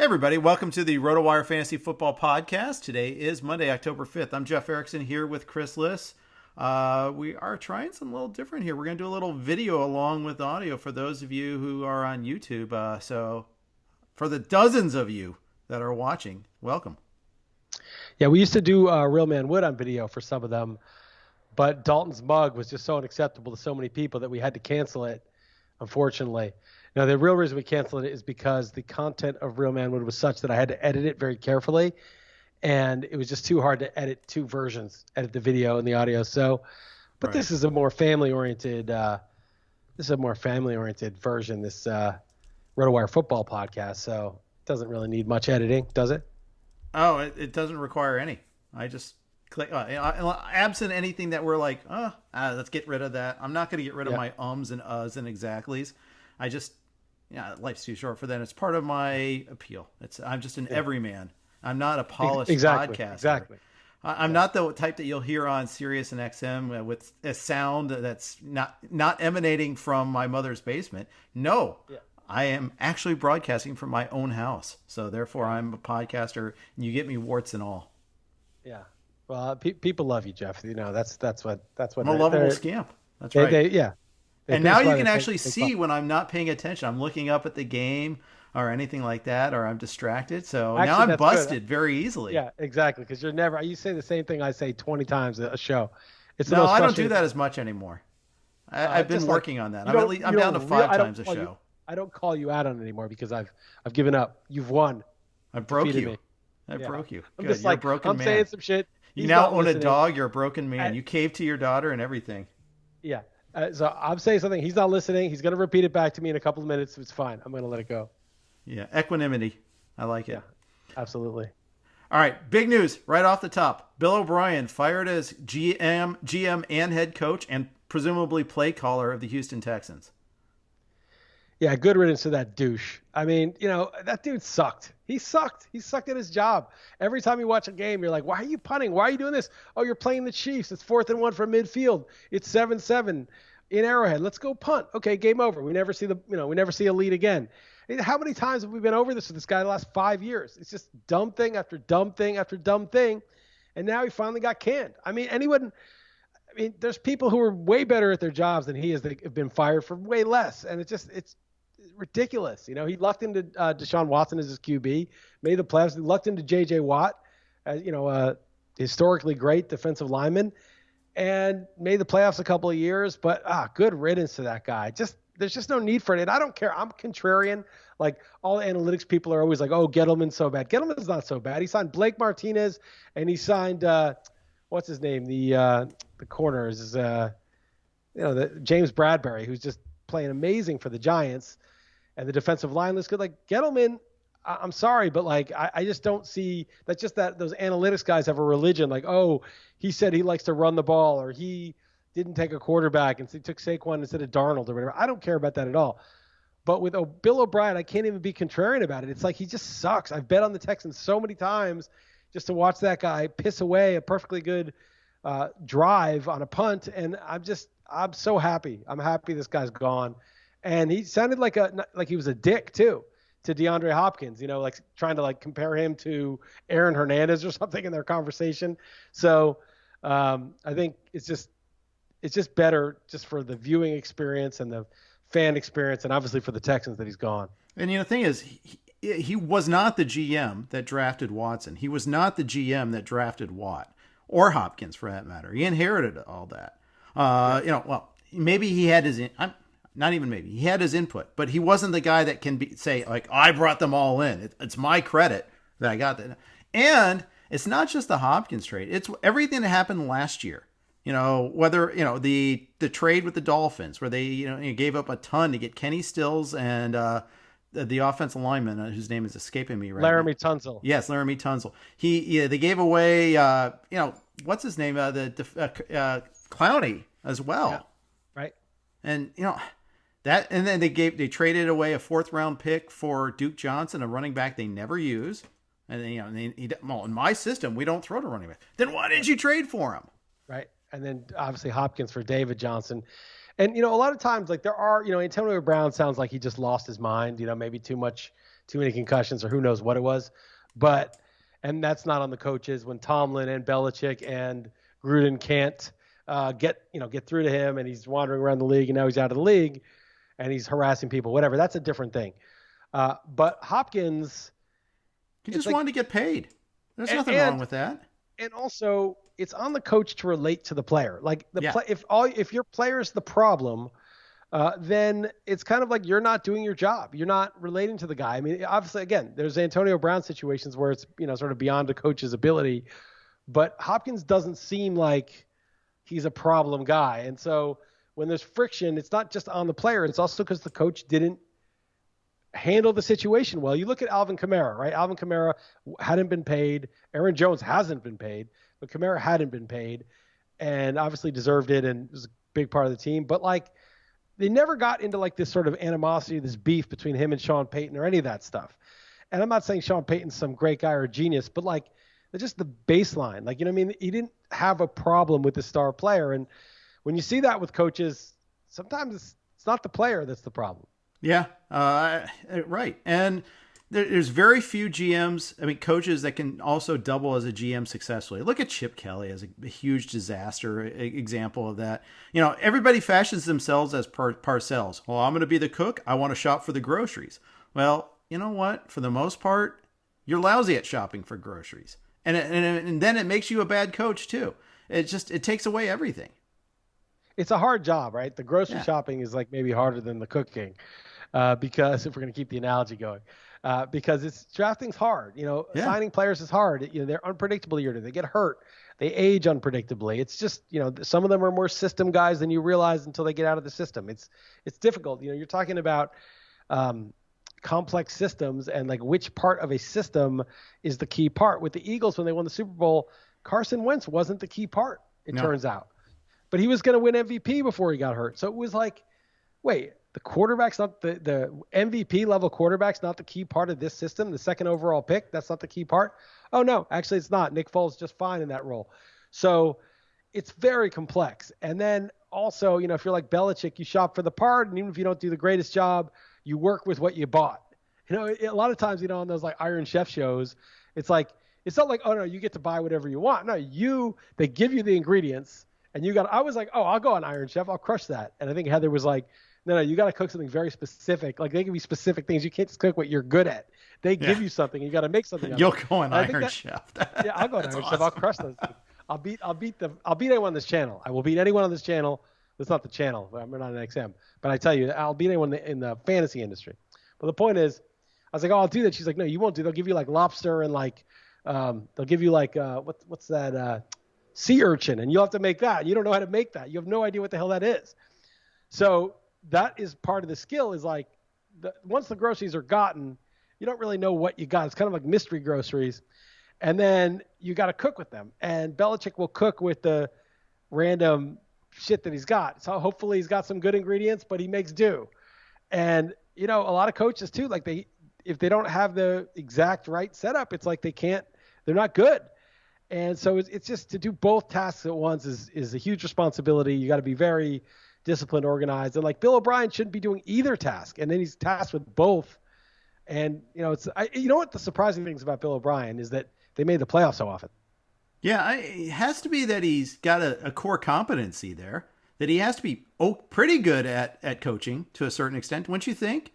everybody, welcome to the RotoWire Fantasy Football Podcast. Today is Monday, October 5th. I'm Jeff Erickson here with Chris Liss. We are trying something a little different here. We're going to do a little video along with audio for those of you who are on YouTube. So for the dozens of you that are watching, welcome. Yeah, we used to do Real Man Wood on video for some of them, but Dalton's mug was just so unacceptable to so many people that we had to cancel it, unfortunately. Now, the real reason we canceled it is because the content of Real Man Wood was such that I had to edit it very carefully, and it was just too hard to edit two versions, edit the video and the audio. So, but This is a more family-oriented version, this RotoWire football podcast. So it doesn't really need much editing, does it? Oh, it doesn't require any. I just click, absent anything that we're like, let's get rid of that. I'm not going to get rid of my ums and uhs and exactlies. I just, life's too short for that. It's part of my appeal. I'm just an everyman. I'm not a polished podcaster. Exactly. I'm not the type that you'll hear on Sirius and XM with a sound that's not emanating from my mother's basement. No, I am actually broadcasting from my own house. So therefore, I'm a podcaster, and you get me warts and all. Yeah. Well, people love you, Jeff. That's what. I'm a lovable scamp. That's right. And now you can actually see when I'm not paying attention. I'm looking up at the game or anything like that, or I'm distracted. So now I'm busted very easily. Yeah, exactly. Because you say the same thing I say 20 times a show. No, I don't do that as much anymore. I've been working on that. I'm down to 5 times a show. I don't call you out on it anymore because I've given up. You've won. I broke you. I broke you. I'm just you're a broken man. I'm saying some shit. You now own a dog. You're a broken man. You caved to your daughter and everything. Yeah. So I'm saying something. He's not listening. He's going to repeat it back to me in a couple of minutes. It's fine. I'm going to let it go. Yeah. Equanimity. I like it. Yeah, absolutely. All right. Big news right off the top. Bill O'Brien fired as GM and head coach and presumably play caller of the Houston Texans. Yeah. Good riddance to that douche. I mean, that dude sucked. He sucked. He sucked at his job. Every time you watch a game, you're like, why are you punting? Why are you doing this? Oh, you're playing the Chiefs. It's 4th and 1 from midfield. It's 7-7 in Arrowhead. Let's go punt. Okay, game over. We never see a lead again. How many times have we been over this with this guy the last 5 years? It's just dumb thing after dumb thing after dumb thing. And now he finally got canned. There's people who are way better at their jobs than he is that have been fired for way less. And it's ridiculous. He lucked into Deshaun Watson as his QB, made the playoffs. He lucked into J.J. Watt, historically great defensive lineman, and made the playoffs a couple of years. But good riddance to that guy. There's just no need for it. And I don't care. I'm contrarian. Like all the analytics people are always like, oh, Gettleman's so bad. Gettleman's not so bad. He signed Blake Martinez, and he signed what's his name? The corner is the James Bradbury, who's just playing amazing for the Giants. And the defensive line looks good. Like Gettleman, I'm sorry, but I just don't see that's just that those analytics guys have a religion. Like, oh, he said he likes to run the ball, or he didn't take a quarterback and he took Saquon instead of Darnold or whatever. I don't care about that at all. But with Bill O'Brien, I can't even be contrarian about it. It's like he just sucks. I've bet on the Texans so many times just to watch that guy piss away a perfectly good drive on a punt, and I'm so happy. I'm happy this guy's gone. And he sounded like he was a dick too to DeAndre Hopkins, like trying to compare him to Aaron Hernandez or something in their conversation. So I think it's just better just for the viewing experience and the fan experience, and obviously for the Texans that he's gone. And the thing is, he was not the GM that drafted Watson. He was not the GM that drafted Watt or Hopkins for that matter. He inherited all that. Maybe he had his. Not even maybe. He had his input, but he wasn't the guy that can say, I brought them all in. It's my credit that I got that. And it's not just the Hopkins trade. It's everything that happened last year. Whether, the trade with the Dolphins where they, gave up a ton to get Kenny Stills and the offensive lineman whose name is escaping me right now. Laramie Tunsil. Yes, Laramie Tunsil. They gave away, what's his name? Clowney as well. Yeah. Right. And, and then they traded away a 4th round pick for Duke Johnson, a running back they never use. And then, in my system, we don't throw to running back. Then why didn't you trade for him? Right. And then obviously Hopkins for David Johnson. And, a lot of times there are, Antonio Brown sounds like he just lost his mind, maybe too much too many concussions or who knows what it was. And that's not on the coaches when Tomlin and Belichick and Gruden can't get through to him, and he's wandering around the league, and now he's out of the league, and he's harassing people, whatever. That's a different thing. But Hopkins, he just wanted to get paid. There's nothing wrong with that. And also, it's on the coach to relate to the player. Like if your player's the problem, then it's kind of like you're not doing your job. You're not relating to the guy. I mean, obviously, again, there's Antonio Brown situations where it's sort of beyond the coach's ability, but Hopkins doesn't seem like he's a problem guy. And so when there's friction, it's not just on the player. It's also because the coach didn't handle the situation well. You look at Alvin Kamara, right? Alvin Kamara hadn't been paid. Aaron Jones hasn't been paid, but Kamara hadn't been paid and obviously deserved it and was a big part of the team. But like they never got into like this sort of animosity, this beef between him and Sean Payton or any of that stuff. And I'm not saying Sean Payton's some great guy or a genius, but like it's just the baseline. Like, you know what I mean? He didn't have a problem with the star player. And when you see that with coaches, sometimes it's not the player that's the problem. Yeah, right. And there's very few GMs, coaches that can also double as a GM successfully. Look at Chip Kelly as a huge disaster example of that. Everybody fashions themselves as Parcells. Well, I'm going to be the cook. I want to shop for the groceries. Well, you know what? For the most part, you're lousy at shopping for groceries. And then it makes you a bad coach too. It takes away everything. It's a hard job, right? The grocery shopping is like maybe harder than the cooking, because if we're going to keep the analogy going, because drafting's hard. Signing players is hard. They're unpredictable year to year. They get hurt. They age unpredictably. It's just, some of them are more system guys than you realize until they get out of the system. It's difficult. You're talking about complex systems and like which part of a system is the key part. With the Eagles, when they won the Super Bowl, Carson Wentz wasn't the key part, turns out. But he was going to win MVP before he got hurt. So it was like, wait, the quarterback's not the MVP level quarterback's not the key part of this system. The second overall pick, that's not the key part. Oh no, actually it's not. Nick Foles just fine in that role. So it's very complex. And then also, if you're like Belichick, you shop for the part, and even if you don't do the greatest job, you work with what you bought. A lot of times, on those like Iron Chef shows, it's like, it's not like, oh no, you get to buy whatever you want. No, they give you the ingredients. And I was like, oh, I'll go on Iron Chef. I'll crush that. And I think Heather was like, no, you got to cook something very specific. Like they give you specific things. You can't just cook what you're good at. They give you something. You got to make something. You'll go on Iron Chef. I'll go on Iron Chef. I'll crush those things. I'll beat anyone on this channel. I will beat anyone on this channel. That's not the channel. I'm not an XM. But I tell you, I'll beat anyone in the fantasy industry. But the point is, I was like, oh, I'll do that. She's like, no, you won't do. They'll give you like lobster and like, they'll give you like, what's that? Sea urchin, and you'll have to make that. You don't know how to make that. You have no idea what the hell that is. So that is part of the skill is like once the groceries are gotten, you don't really know what you got. It's kind of like mystery groceries. And then you got to cook with them. And Belichick will cook with the random shit that he's got. So hopefully he's got some good ingredients, but he makes do. And, a lot of coaches too, like if they don't have the exact right setup, it's like they're not good. And so it's just to do both tasks at once is a huge responsibility. You got to be very disciplined, organized. And like Bill O'Brien shouldn't be doing either task. And then he's tasked with both. And, what the surprising things about Bill O'Brien is that they made the playoffs so often. Yeah, it has to be that he's got a got competency there, that he has to be pretty good at coaching to a certain extent, wouldn't you think?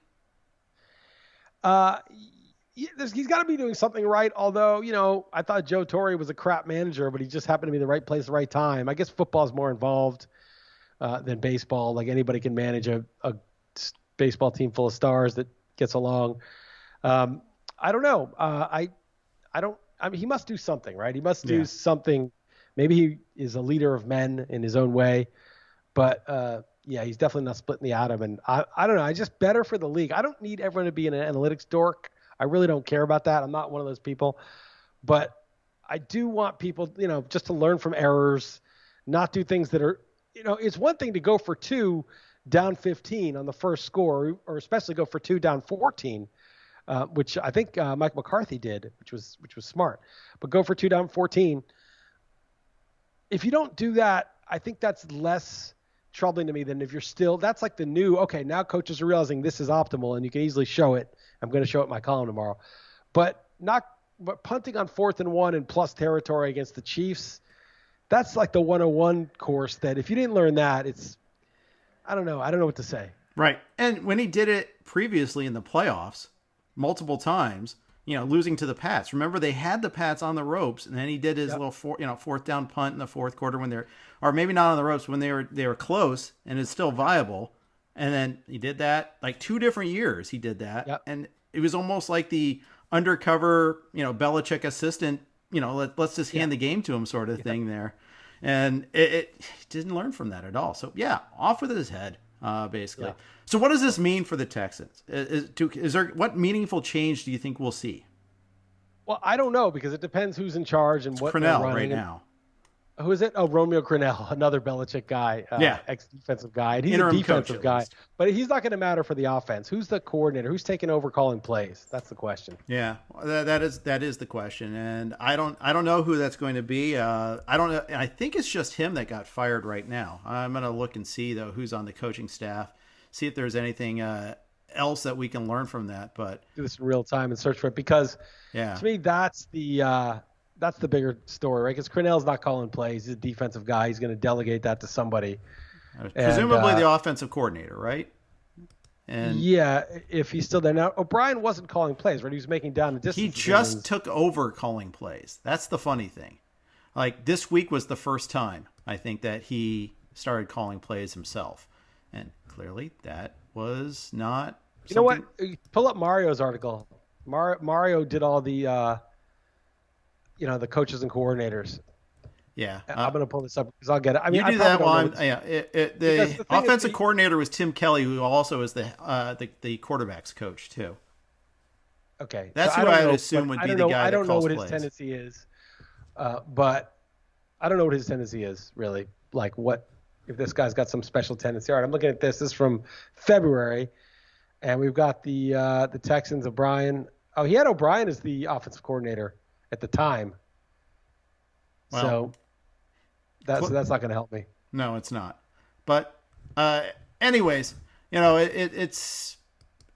He's got to be doing something right. Although, I thought Joe Torre was a crap manager, but he just happened to be in the right place at the right time. I guess football is more involved than baseball. Like anybody can manage a baseball team full of stars that gets along. I don't know. He must do something, right? He must do something. Maybe he is a leader of men in his own way, but he's definitely not splitting the atom. And I don't know. I just better for the league. I don't need everyone to be an analytics dork. I really don't care about that. I'm not one of those people, but I do want people, just to learn from errors, not do things that are, it's one thing to go for 2 down 15 on the first score, or especially go for 2 down 14, which I think Mike McCarthy did, which was smart, but go for 2 down 14. If you don't do that, I think that's less troubling to me than if you're still, that's like the new, okay, now coaches are realizing this is optimal and you can easily show it. I'm going to show it in my column tomorrow. But punting on 4th and 1 in plus territory against the Chiefs, that's like the 101 course that if you didn't learn that, I don't know what to say. Right. And when he did it previously in the playoffs, multiple times, losing to the Pats. Remember, they had the Pats on the ropes, and then he did his little 4th down punt in the fourth quarter when or maybe not on the ropes, when they were close and it's still viable. And then he did that like 2 different years. He did that, and it was almost like the undercover, Belichick assistant. Let's just hand the game to him sort of thing there, and it didn't learn from that at all. So off with his head. Basically. Yeah. So what does this mean for the Texans? Is there, what meaningful change do you think we'll see? Well, I don't know, because it depends who's in charge and what Crennel right now. Who is it? Oh, Romeo Crennel, another Belichick guy, ex-defensive guy. And he's Interim a defensive coach, guy, but he's not going to matter for the offense. Who's the coordinator? Who's taking over calling plays? That's the question. Yeah, that is the question, and I don't know who that's going to be. I don't know. I think it's just him that got fired right now. I'm going to look and see though who's on the coaching staff, see if there's anything else that we can learn from that. But do this in real time and search for it, because to me that's the bigger story, right? Because Crennel's not calling plays. He's a defensive guy. He's going to delegate that to somebody. Presumably the offensive coordinator, right? And if he's still there. Now, O'Brien wasn't calling plays, right? He was making down the distance. He just took over calling plays. That's the funny thing. Like, this week was the first time, I think, that he started calling plays himself. And clearly that was not You know what? Pull up Mario's article. Mario did all the the coaches and coordinators. Yeah, I'm going to pull this up because I'll get it. I mean, you do that one. The offensive coordinator was Tim Kelly, who also is the quarterback's coach too. Okay, that's who I would assume would be the guy. I don't know what his plays. tendency is, but I don't know what his tendency is really. Like, what if this guy's got some special tendency? All right, I'm looking at this. This is from February, and we've got the Texans. O'Brien. Oh, he had O'Brien as the offensive coordinator at the time. Well, so that's not going to help me. No, it's not. But anyways, it's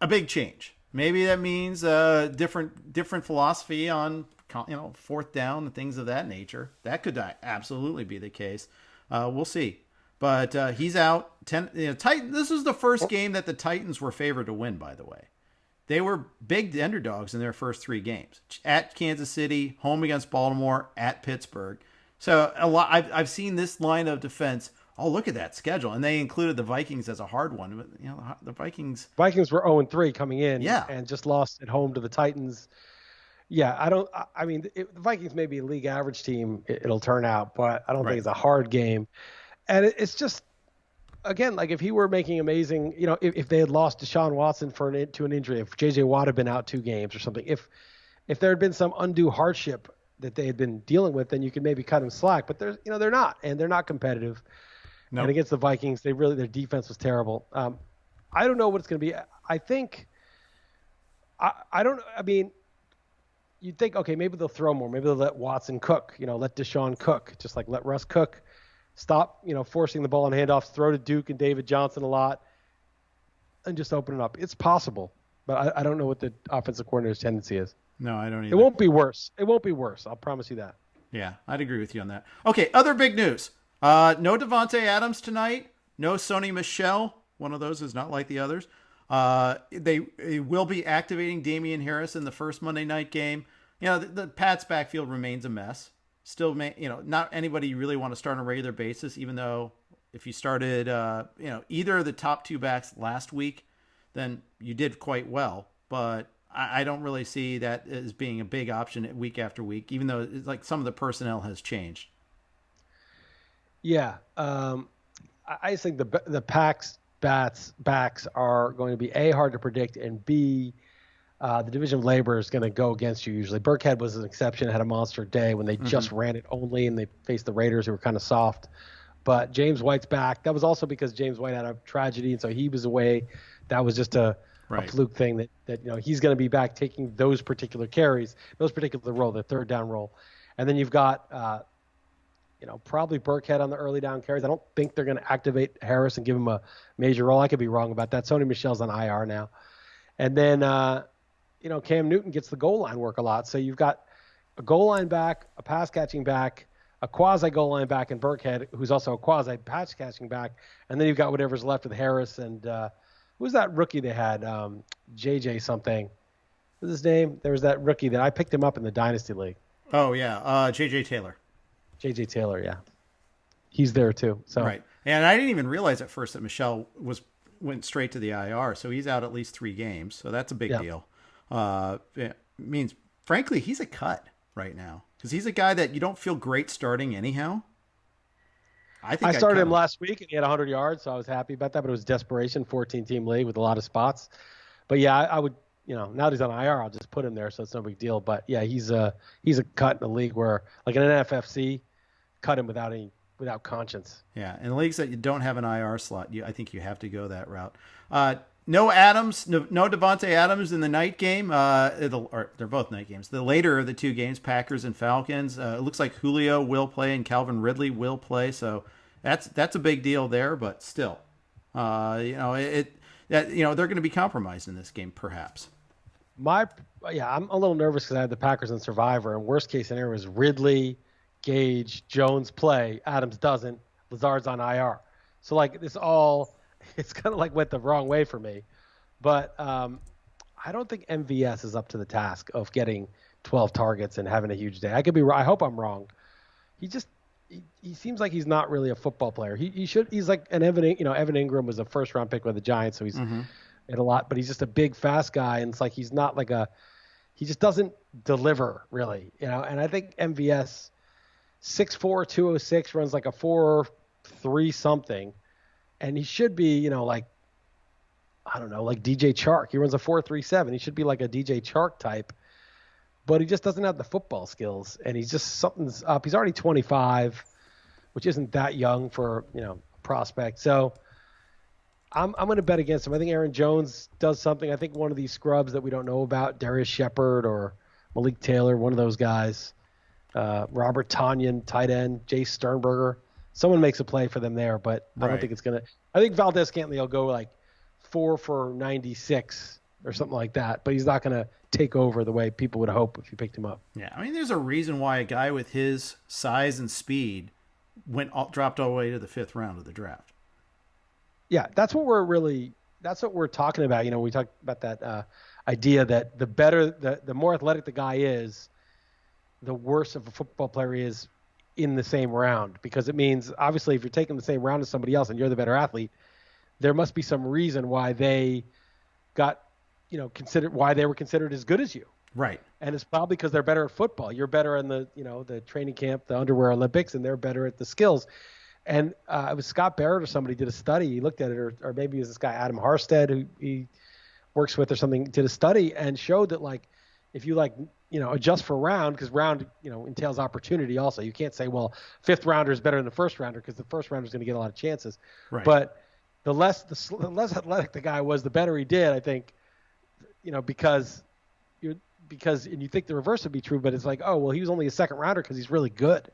a big change. Maybe that means different philosophy on 4th down and things of that nature. That could absolutely be the case. We'll see. But he's out. This was the first game that the Titans were favored to win, by the way. They were big underdogs in their first 3 games. At Kansas City, home against Baltimore, at Pittsburgh. So I've seen this line of defense. Oh, look at that schedule. And they included the Vikings as a hard one. But, the Vikings were 0-3 coming in and just lost at home to the Titans. Yeah, the Vikings may be a league average team, it'll turn out, but I don't think it's a hard game. And it's just, again, like if he were making amazing, if they had lost Deshaun Watson to an injury, if J.J. Watt had been out 2 games or something, if there had been some undue hardship that they had been dealing with, then you could maybe cut them slack. But they're not, and they're not competitive. No. And against the Vikings, their defense was terrible. I don't know what it's going to be. I think you'd think, okay, maybe they'll throw more. Maybe they'll let Watson cook. Let Deshaun cook. Just like let Russ cook. Stop, forcing the ball on handoffs. Throw to Duke and David Johnson a lot, and just open it up. It's possible, but I don't know what the offensive coordinator's tendency is. No, I don't either. It won't be worse. I'll promise you that. Yeah, I'd agree with you on that. Okay, other big news. No Devontae Adams tonight. No Sony Michel. One of those is not like the others. They will be activating Damian Harris in the first Monday night game. The Pats backfield remains a mess. Still, not anybody you really want to start on a regular basis, even though if you started, either of the top 2 backs last week, then you did quite well. But I don't really see that as being a big option week after week, even though it's like some of the personnel has changed. Yeah. I think the Packs backs are going to be A, hard to predict, and B, the division of labor is going to go against you usually. Burkhead was an exception, had a monster day when they just ran it only, and they faced the Raiders, who were kind of soft. But James White's back. That was also because James White had a tragedy, and so he was away. That was just a fluke thing that he's going to be back taking those particular carries, those particular role, the 3rd down role. And then you've got Probably Burkhead on the early down carries. I don't think they're going to activate Harris and give him a major role. I could be wrong about that. Sony Michel's on IR now. And then, Cam Newton gets the goal line work a lot. So you've got a goal line back, a pass catching back, a quasi goal line back in Burkhead, who's also a quasi pass catching back. And then you've got whatever's left with Harris and who's that rookie they had? JJ something. What's his name? There was that rookie that I picked him up in the Dynasty League. Oh, yeah. JJ Taylor. JJ Taylor, yeah. He's there too. So right. And I didn't even realize at first that Michel went straight to the IR. So he's out at least 3 games. So that's a big deal. It means, frankly, he's a cut right now because he's a guy that you don't feel great starting anyhow. I started him last week and he had 100 yards, so I was happy about that. But it was desperation, 14-team league with a lot of spots. But yeah, I would, now that he's on IR, I'll just put him there, so it's no big deal. But yeah, he's a cut in the league where, like in an NFFC, cut him without conscience. Yeah, in leagues that you don't have an IR slot, I think you have to go that route. No Adams, no Devontae Adams in the night game. They're both night games. The later of the 2 games, Packers and Falcons. It looks like Julio will play and Calvin Ridley will play. So that's a big deal there. But still, they're going to be compromised in this game, perhaps. I'm a little nervous because I had the Packers in Survivor, and worst case scenario is Ridley, Gage, Jones play, Adams doesn't, Lazard's on IR. So like it's kind of like went the wrong way for me. But I don't think MVS is up to the task of getting 12 targets and having a huge day. I hope I'm wrong. He seems like he's not really a football player. He's like an Evan Ingram was a first round pick with the Giants, so he's in a lot, but he's just a big fast guy, and it's like he's not like he just doesn't deliver really, and I think MVS 6'4", 206 runs like a 4.3 something, and he should be, like DJ Chark. He runs a 4.37. He should be like a DJ Chark type, but he just doesn't have the football skills, and something's up. He's already 25, which isn't that young for, a prospect. So I'm going to bet against him. I think Aaron Jones does something. I think one of these scrubs that we don't know about, Darius Shepard or Malik Taylor, one of those guys, Robert Tonyan, tight end, Jay Sternberger, someone makes a play for them there, but I don't think it's going to – I think Valdez-Scantling will go like 4 for 96 or something like that, but he's not going to take over the way people would hope if you picked him up. Yeah, I mean, there's a reason why a guy with his size and speed dropped all the way to the 5th round of the draft. Yeah, that's what we're talking about. We talked about that idea that the more athletic the guy is, the worse of a football player he is in the same round, because it means obviously if you're taking the same round as somebody else and you're the better athlete, there must be some reason why they got, why they were considered as good as you. Right. And it's probably because they're better at football. You're better in the training camp, the underwear Olympics, and they're better at the skills. And it was Scott Barrett or somebody did a study. He looked at it, or maybe it was this guy Adam Harstead who he works with or something, did a study and showed that if you adjust for round, because round entails opportunity also. You can't say, well, 5th rounder is better than the 1st rounder because the 1st rounder is going to get a lot of chances. Right. But the less athletic the guy was, the better he did, I think. Because and you think the reverse would be true, but it's like, oh well, he was only a 2nd rounder because he's really good.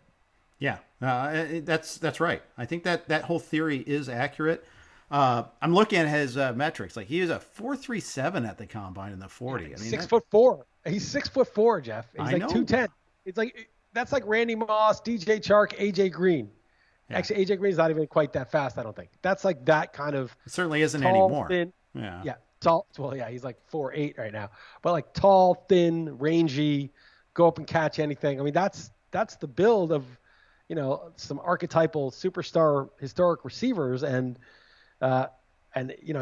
Yeah, that's right. I think that whole theory is accurate. I'm looking at his metrics. Like he was a 4.37 at the combine in the 40. Yeah, 6'4". He's 6'4", Jeff. He's like 210. It's like that's like Randy Moss, DJ Chark, AJ Green. Yeah. Actually, AJ Green's not even quite that fast, I don't think. That's like that kind of. It certainly isn't tall, anymore. Thin, yeah. Tall. Well, yeah, he's like 4'8" right now. But like tall, thin, rangy, go up and catch anything. I mean, that's the build of, some archetypal superstar historic receivers, and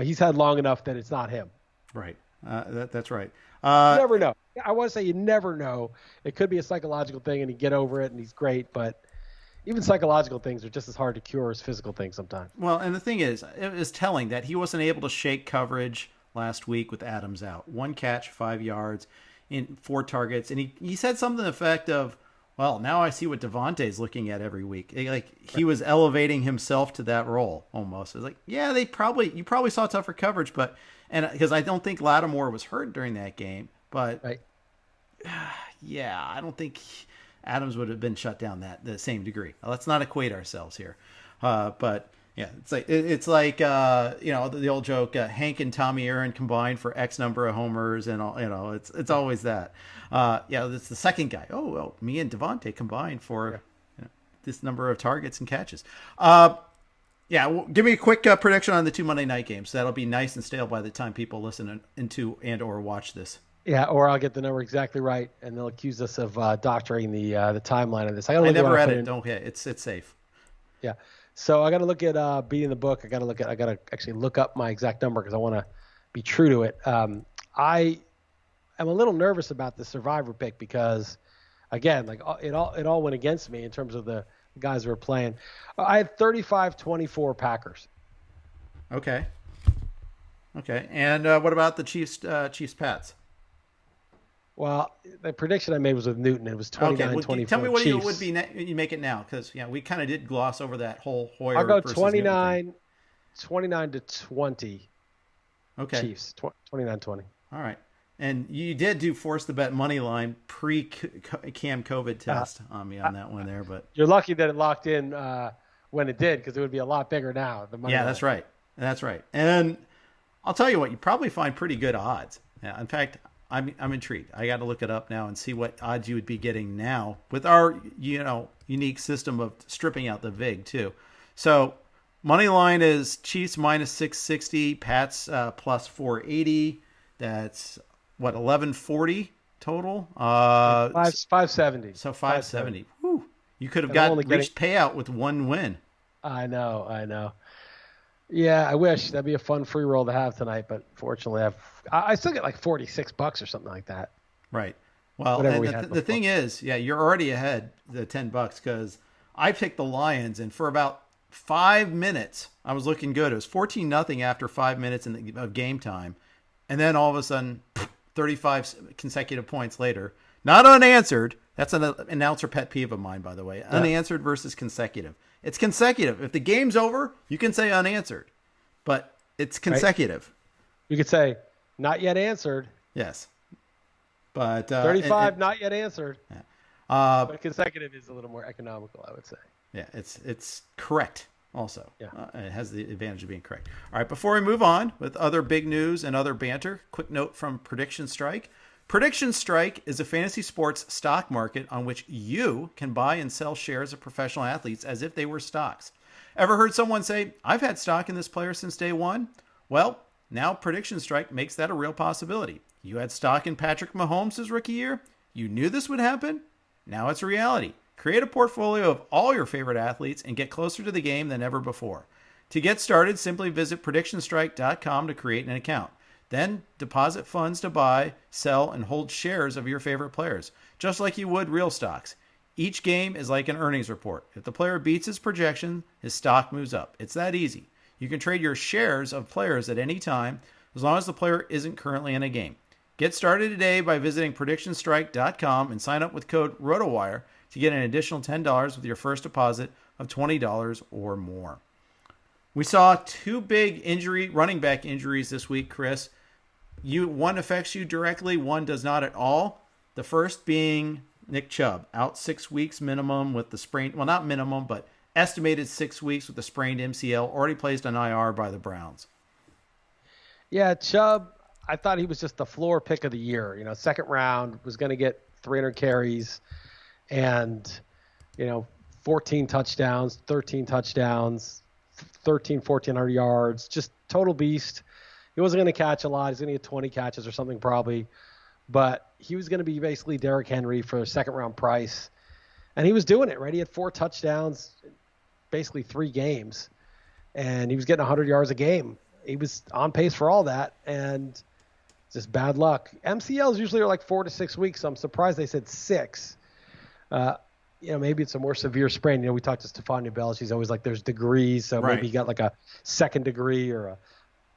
he's had long enough that it's not him. Right. That's right. You never know. I want to say you never know. It could be a psychological thing, and he get over it, and he's great. But even psychological things are just as hard to cure as physical things sometimes. Well, and the thing is, it was telling that he wasn't able to shake coverage last week with Adams out. 1 catch, 5 yards, in 4 targets, and he said something to the effect of, well, now I see what Devontae's looking at every week. He was elevating himself to that role almost. It was like, yeah, you probably saw tougher coverage, but because I don't think Lattimore was hurt during that game, but right. Yeah, I don't think Adams would have been shut down the same degree. Let's not equate ourselves here. But yeah, it's like the old joke, Hank and Tommy Aaron combined for X number of homers, and all, it's always that. It's the second guy. Oh, well, me and Devontae combined for this number of targets and catches. Give me a quick prediction on the 2 Monday night games. That'll be nice and stale by the time people listen into and or watch this. Yeah, or I'll get the number exactly right, and they'll accuse us of doctoring the timeline of this. I never read it. Don't hit. It's safe. Yeah. So I got to look at beating the book. I got to actually look up my exact number because I want to be true to it. I am a little nervous about the survivor pick because, again, like it all went against me in terms of the guys who were playing. I had 35-24 Packers. Okay. And what about the Chiefs Pats? Well, the prediction I made was with Newton. It was 29-24. Tell me what Chiefs. it would be. You make it now because we kind of did gloss over that whole Hoyer. I'll go versus 29 to 20. Okay. Chiefs 29-20. All right. And you did do force the bet money line pre-Cam COVID test on me on that one there, but you're lucky that it locked in when it did because it would be a lot bigger now. The money line. That's right. That's right. And I'll tell you what, you probably find pretty good odds. Yeah, in fact, I'm intrigued. I got to look it up now and see what odds you would be getting now with our unique system of stripping out the vig too. So money line is Chiefs minus 660, Pats plus 480. That's what 1140 total. 570. So 570. Whew. You could have reached payout with one win. I know. Yeah, I wish that'd be a fun free roll to have tonight, but fortunately, I still get like $46 or something like that. Right. Well, the thing is, you're already ahead the $10 because I picked the Lions, and for about 5 minutes, I was looking good. It was 14-0 after 5 minutes of game time, and then all of a sudden, 35 consecutive points later, not unanswered. That's an announcer pet peeve of mine, by the way. Yeah. Unanswered versus consecutive. It's consecutive. If the game's over, you can say unanswered, but it's consecutive. Right. You could say not yet answered. Yes, but 35 not yet answered. Yeah. But consecutive is a little more economical, I would say. Yeah, it's correct. Also, yeah. It has the advantage of being correct. All right, before we move on with other big news and other banter, quick note from Prediction Strike. Prediction Strike is a fantasy sports stock market on which you can buy and sell shares of professional athletes as if they were stocks. Ever heard someone say, I've had stock in this player since day one? Well, now Prediction Strike makes that a real possibility. You had stock in Patrick Mahomes' rookie year? You knew this would happen? Now it's a reality. Create a portfolio of all your favorite athletes and get closer to the game than ever before. To get started, simply visit PredictionStrike.com to create an account. Then deposit funds to buy, sell, and hold shares of your favorite players, just like you would real stocks. Each game is like an earnings report. If the player beats his projection, his stock moves up. It's that easy. You can trade your shares of players at any time, as long as the player isn't currently in a game. Get started today by visiting PredictionStrike.com and sign up with code RotoWire to get an additional $10 with your first deposit of $20 or more. We saw two big running back injuries this week, Chris. One affects you directly, one does not at all. The first being Nick Chubb, out 6 weeks minimum with the sprained, well, not minimum, but estimated 6 weeks with the sprained MCL, already placed on IR by the Browns. Yeah, Chubb, I thought he was just the floor pick of the year. Second round, was going to get 300 carries and, 14 touchdowns, 13 touchdowns, 1,400 yards, just total beast. He wasn't going to catch a lot. He's going to get 20 catches or something probably. But he was going to be basically Derrick Henry for a second-round price. And he was doing it, right? He had 4 touchdowns, basically 3 games. And he was getting 100 yards a game. He was on pace for all that. And just bad luck. MCLs usually are like 4 to 6 weeks, so I'm surprised they said 6. Maybe it's a more severe sprain. We talked to Stephania Bell. She's always like, there's degrees. So right. Maybe he got like a second degree or a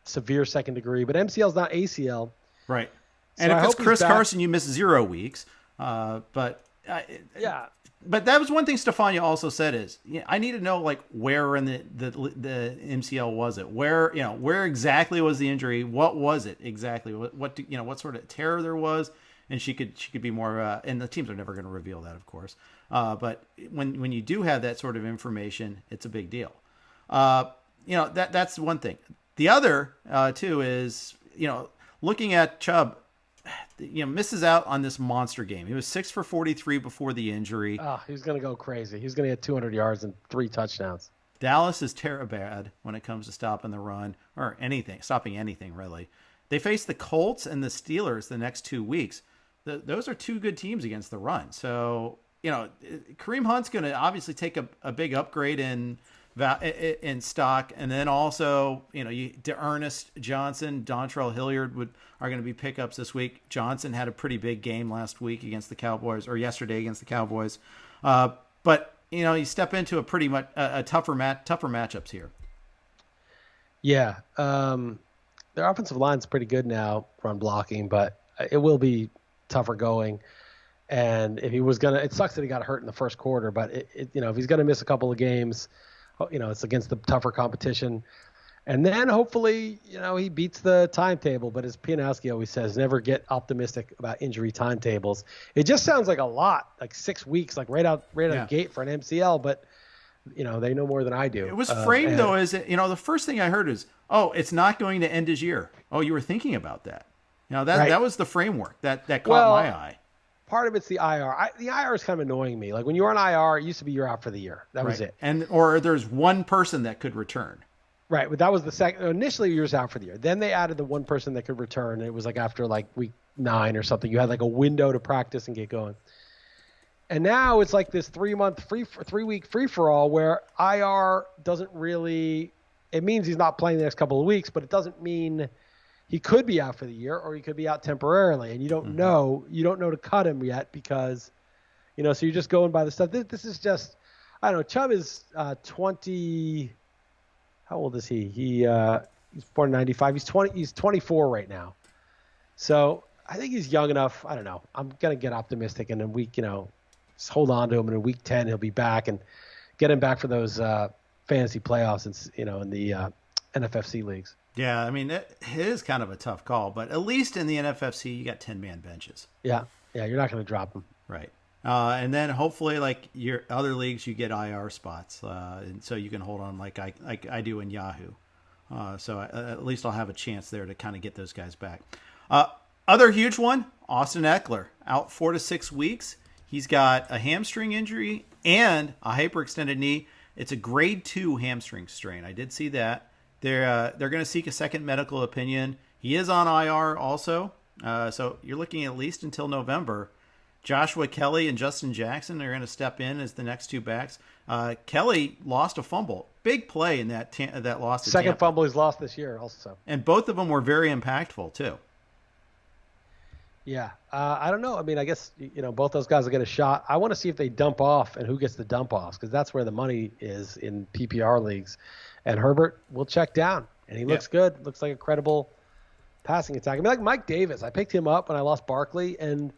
severe second degree. But MCL's not ACL. Right. And so if it's Chris Carson, you miss 0 weeks. But that was one thing Stephania also said is, I need to know like where in the MCL was it? Where exactly was the injury? What was it exactly? What sort of tear there was? and she could be more. And the teams are never going to reveal that, of course. But when you do have that sort of information, it's a big deal. That's one thing. The other too is looking at Chubb. Misses out on this monster game. He was 6 for 43 before the injury. Oh, he's going to go crazy. He's going to get 200 yards and 3 touchdowns. Dallas is terrible bad when it comes to stopping the run or stopping anything really. They face the Colts and the Steelers the next 2 weeks. Those are 2 good teams against the run. So, Kareem Hunt's going to obviously take a big upgrade in stock, and then also Ernest Johnson, Dontrell Hilliard are going to be pickups this week. Johnson had a pretty big game last week against the Cowboys, or yesterday against the Cowboys, but you step into a pretty much tougher matchups here. Yeah, their offensive line's pretty good now, run blocking, but it will be tougher going. And if he was it sucks that he got hurt in the first quarter, but if he's going to miss a couple of games. It's against the tougher competition. And then hopefully, he beats the timetable. But as Pianowski always says, never get optimistic about injury timetables. It just sounds like a lot, like 6 weeks, like right out the gate for an MCL. But, they know more than I do. It was framed, though, as, the first thing I heard is, it's not going to end his year. Oh, you were thinking about that. That was the framework that caught my eye. Part of it's the IR. The IR is kind of annoying me. Like when you were on IR, it used to be you're out for the year. That was it. Or there's one person that could return. Right. But that was the second. Initially, you were out for the year. Then they added the one person that could return. And it was like after like week 9 or something. You had like a window to practice and get going. And now it's like this 3-week free for all where IR doesn't really. It means he's not playing the next couple of weeks, but it doesn't mean. He could be out for the year, or he could be out temporarily, and you don't know. You don't know to cut him yet because, so you're just going by the stuff. This is just, I don't know. Chubb is 20. How old is he? He's born in 95. He's 24 right now. So I think he's young enough. I don't know. I'm gonna get optimistic, and in week, just hold on to him, and in week 10 he'll be back, and get him back for those fantasy playoffs, and in the NFFC leagues. Yeah, I mean, it is kind of a tough call, but at least in the NFFC, you got 10-man benches. Yeah, you're not going to drop them. Right. And then hopefully, like your other leagues, you get IR spots, and so you can hold on like I do in Yahoo. So at least I'll have a chance there to kind of get those guys back. Other huge one, Austin Eckler, out 4 to 6 weeks. He's got a hamstring injury and a hyperextended knee. It's a grade 2 hamstring strain. I did see that. They're going to seek a second medical opinion. He is on IR also, so you're looking at least until November. Joshua Kelly and Justin Jackson are going to step in as the next 2 backs. Kelly lost a fumble, big play in that loss. Second fumble he's lost this year, also. And both of them were very impactful too. Yeah, I don't know. I mean, I guess both those guys will get a shot. I want to see if they dump off and who gets the dump offs because that's where the money is in PPR leagues. And Herbert will check down, and he looks good. Looks like a credible passing attack. I mean, like Mike Davis, I picked him up when I lost Barkley, and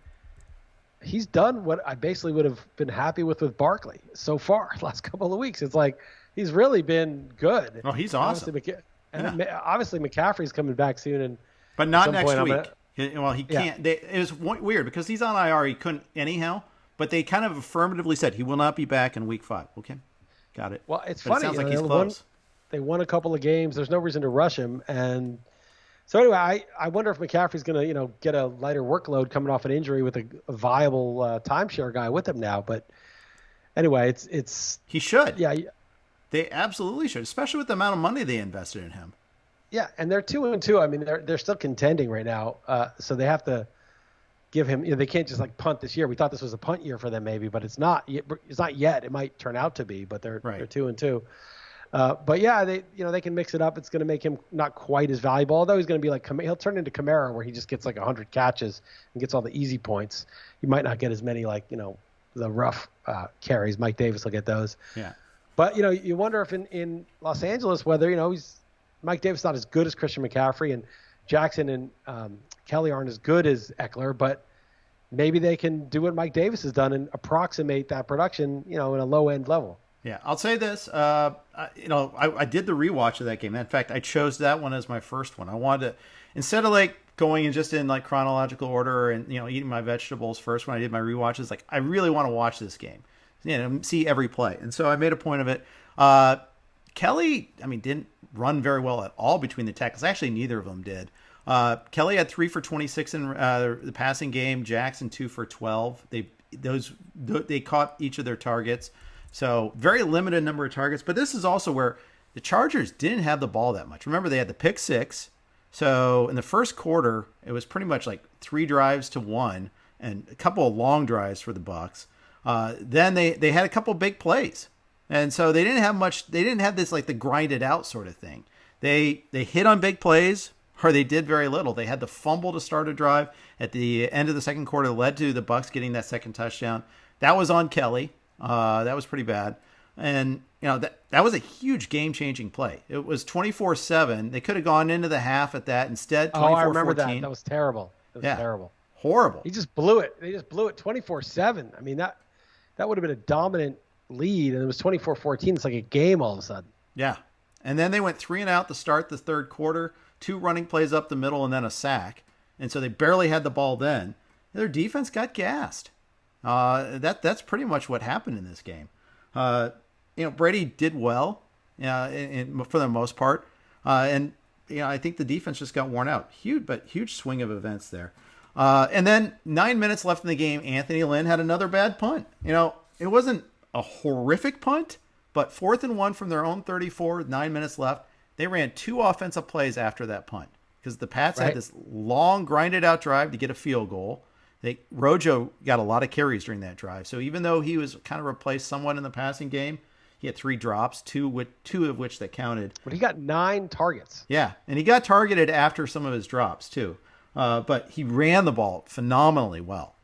he's done what I basically would have been happy with Barkley so far last couple of weeks. It's like he's really been good. Oh, he's awesome. Obviously, McCaffrey's coming back soon, but not next week. He can't. It was weird because he's on IR. He couldn't anyhow, but they kind of affirmatively said he will not be back in week 5. Okay, got it. Well, it's funny. It sounds like he's close. They won a couple of games. There's no reason to rush him. And so anyway, I wonder if McCaffrey's going to, get a lighter workload coming off an injury with a viable timeshare guy with him now. But anyway, it's he should. Yeah. They absolutely should, especially with the amount of money they invested in him. Yeah. And they're 2-2. I mean, they're still contending right now. So they have to give him, they can't just like punt this year. We thought this was a punt year for them maybe, but it's not yet. It might turn out to be, but they're 2-2. But yeah, they can mix it up. It's going to make him not quite as valuable, although he's going to be like he'll turn into Kamara where he just gets like 100 catches and gets all the easy points. He might not get as many the rough carries. Mike Davis will get those. Yeah. But you wonder if in Los Angeles whether Mike Davis not as good as Christian McCaffrey and Jackson and Kelly aren't as good as Eckler, but maybe they can do what Mike Davis has done and approximate that production in a low end level. Yeah, I'll say this. I did the rewatch of that game. In fact, I chose that one as my first one. I wanted to, instead of like going in just in like chronological order and, eating my vegetables first when I did my rewatches. Like, I really want to watch this game, see every play. And so I made a point of it. Kelly, didn't run very well at all between the tackles. Actually, neither of them did. Kelly had 3 for 26 in the passing game. Jackson 2 for 12. They caught each of their targets. So very limited number of targets. But this is also where the Chargers didn't have the ball that much. Remember, they had the pick 6. So in the first quarter, it was pretty much like 3 drives to 1 and a couple of long drives for the Bucs. Then they had a couple of big plays. And so they didn't have much. They didn't have this like the grinded out sort of thing. They hit on big plays, or they did very little. They had the fumble to start a drive at the end of the second quarter, led to the Bucs getting that second touchdown. That was on Kelly. That was pretty bad. And that was a huge game-changing play. It was 24-7. They could have gone into the half at that instead. 24-14. I remember that. That was terrible. It was terrible. Horrible. He just blew it. They just blew it 24-7. That would have been a dominant lead, and it was 24-14. It's like a game all of a sudden. Yeah. And then they went 3 and out to start the third quarter, 2 running plays up the middle, and then a sack. And so they barely had the ball then. Their defense got gassed. That's pretty much what happened in this game. Brady did well for the most part. And I think the defense just got worn out. Huge swing of events there. And then 9 minutes left in the game, Anthony Lynn had another bad punt. It wasn't a horrific punt, but 4th and 1 from their own 34, 9 minutes left. They ran 2 offensive plays after that punt because the Pats had this long grinded out drive to get a field goal. Rojo got a lot of carries during that drive. So even though he was kind of replaced somewhat in the passing game, he had 3 drops, two of which that counted. But he got 9 targets. Yeah, and he got targeted after some of his drops too. But he ran the ball phenomenally well.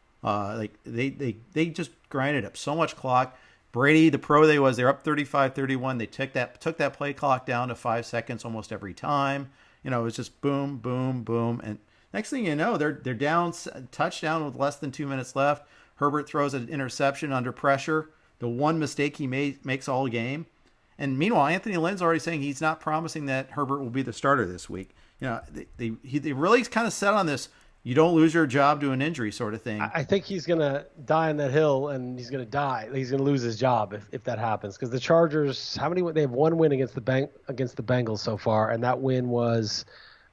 They just grinded up so much clock. Brady, the pro they're up 35-31. They took that play clock down to 5 seconds almost every time. It was just boom, boom, boom. And next thing you know, they're down, touchdown with less than 2 minutes left. Herbert throws an interception under pressure. The one mistake he makes all game. And meanwhile, Anthony Lynn's already saying he's not promising that Herbert will be the starter this week. They really kind of set on this, you don't lose your job to an injury sort of thing. I think he's going to die on that hill, and he's going to die. He's going to lose his job if that happens. Because the Chargers, they have 1 win against the Bengals so far, and that win was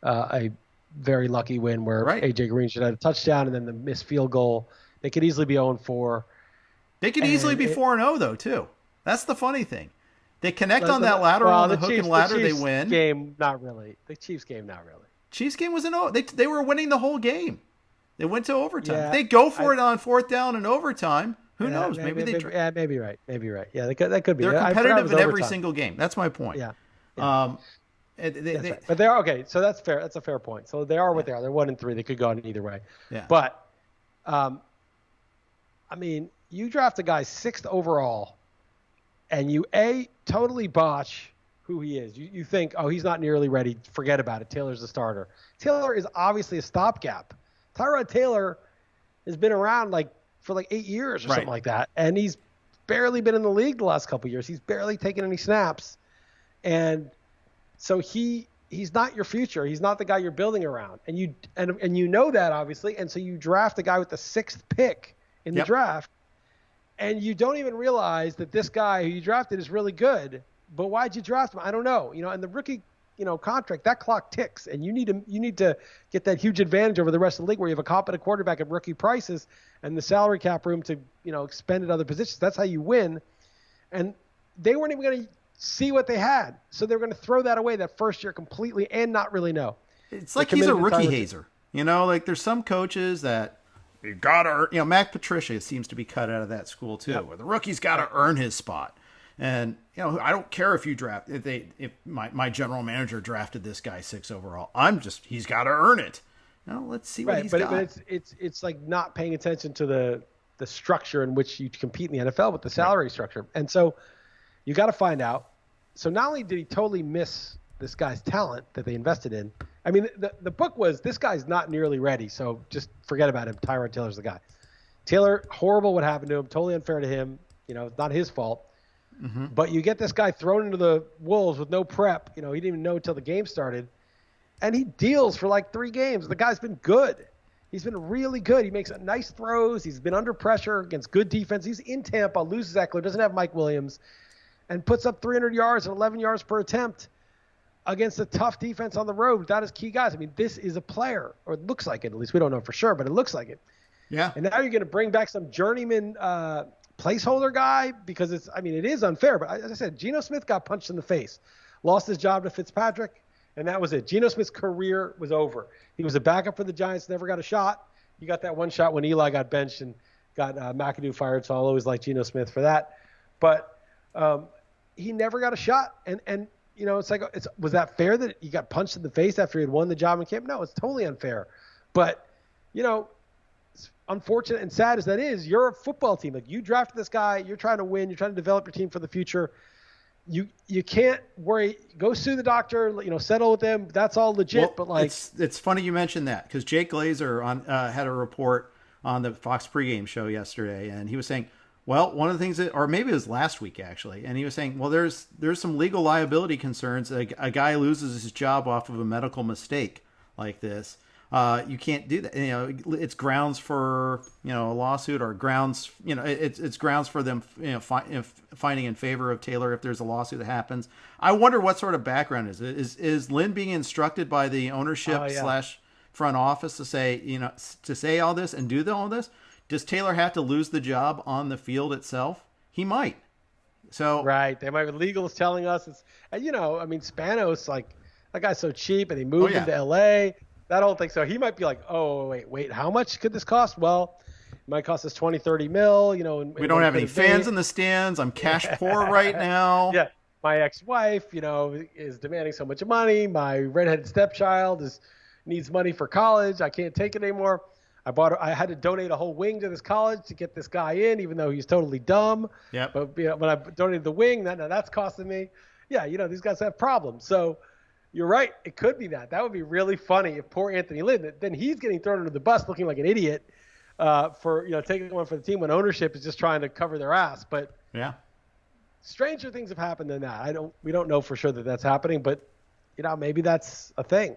a very lucky win where AJ Green should have had a touchdown and then the missed field goal. They could easily be 0-4. They could easily be 4-0 though too. That's the funny thing. They connect on that lateral on the hook and ladder. They win. Game, not really. The Chiefs game, not really. Chiefs game was they were winning the whole game. They went to overtime. Yeah, they go for it on 4th down and overtime. Who knows? Maybe maybe right. Yeah, that could be. They're competitive in every single game. That's my point. Yeah. But they are okay. So that's fair. That's a fair point. So they are what they are. They're 1-3. They could go in either way. Yeah. But, you draft a guy 6th overall, and you totally botch who he is. You think, he's not nearly ready. Forget about it. Taylor's the starter. Taylor is obviously a stopgap. Tyrod Taylor has been around for 8 years or something like that, and he's barely been in the league the last couple of years. He's barely taken any snaps, and so he's not your future. He's not the guy you're building around, and you know that obviously, and so you draft a guy with the 6th pick in the draft, and you don't even realize that this guy who you drafted is really good. But why'd you draft him? I don't know. And the rookie, contract, that clock ticks, and you need to get that huge advantage over the rest of the league where you have a competent quarterback at rookie prices and the salary cap room to, expend at other positions. That's how you win. And they weren't even going to see what they had. So they were going to throw that away that first year completely and not really know. It's like he's a rookie hazer. There's some coaches that you got to, Mac Patricia seems to be cut out of that school too, where the rookie's got to earn his spot. And, I don't care if you draft, if my general manager drafted this guy 6 overall, he's got to earn it. Let's see what he's got. But it's like not paying attention to the structure in which you compete in the NFL with the salary structure. And so you got to find out. So not only did he totally miss this guy's talent that they invested in, the book was, this guy's not nearly ready. So just forget about him. Tyrod Taylor's the guy. Taylor, horrible what happened to him. Totally unfair to him. It's not his fault. Mm-hmm. But you get this guy thrown into the wolves with no prep. He didn't even know until the game started. and he deals for like 3 games. The guy's been good. He's been really good. He makes nice throws. He's been under pressure against good defense. He's in Tampa, loses Eckler, doesn't have Mike Williams, and puts up 300 yards and 11 yards per attempt against a tough defense on the road without his key guys. I mean, this is a player, or it looks like it. At least we don't know for sure, but it looks like it. Yeah. And now you're going to bring back some journeyman placeholder guy because it is unfair. But as I said, Geno Smith got punched in the face, lost his job to Fitzpatrick, and that was it. Geno Smith's career was over. He was a backup for the Giants, never got a shot. He got that one shot when Eli got benched and got McAdoo fired, so I'll always like Geno Smith for that. But he never got a shot. And it's like, was that fair that he got punched in the face after he had won the job in camp? No, it's totally unfair. But, it's unfortunate and sad as that is, you're a football team. Like, you drafted this guy, you're trying to win, you're trying to develop your team for the future. You can't worry. Go sue the doctor. Settle with them. That's all legit. But it's funny you mentioned that because Jake Glazer had a report on the Fox pregame show yesterday, and he was saying, well, one of the things or maybe it was last week actually, and he was saying, well, there's some legal liability concerns. A guy loses his job off of a medical mistake like this. You can't do that. It's grounds for a lawsuit, or grounds. It's grounds for them finding in favor of Taylor if there's a lawsuit that happens. I wonder what sort of background is Lynn being instructed by the ownership / front office to say all this and do all this? Does Taylor have to lose the job on the field itself? He might. So right, they might be legals telling us it's. Spanos, like, that guy's so cheap, and he moved into L.A. That whole thing. So he might be like, oh, wait, how much could this cost? Well, it might cost us 20, 30 mil, And we don't have any fans in the stands. I'm cash poor right now. Yeah. My ex-wife, is demanding so much money. My redheaded stepchild needs money for college. I can't take it anymore. I had to donate a whole wing to this college to get this guy in, even though he's totally dumb. Yeah. But when I donated the wing, that's costing me. Yeah, these guys have problems. So you're right. It could be that. That would be really funny if poor Anthony Lynn, then he's getting thrown under the bus looking like an idiot for taking one for the team when ownership is just trying to cover their ass. But yeah, stranger things have happened than that. We don't know for sure that that's happening, but maybe that's a thing.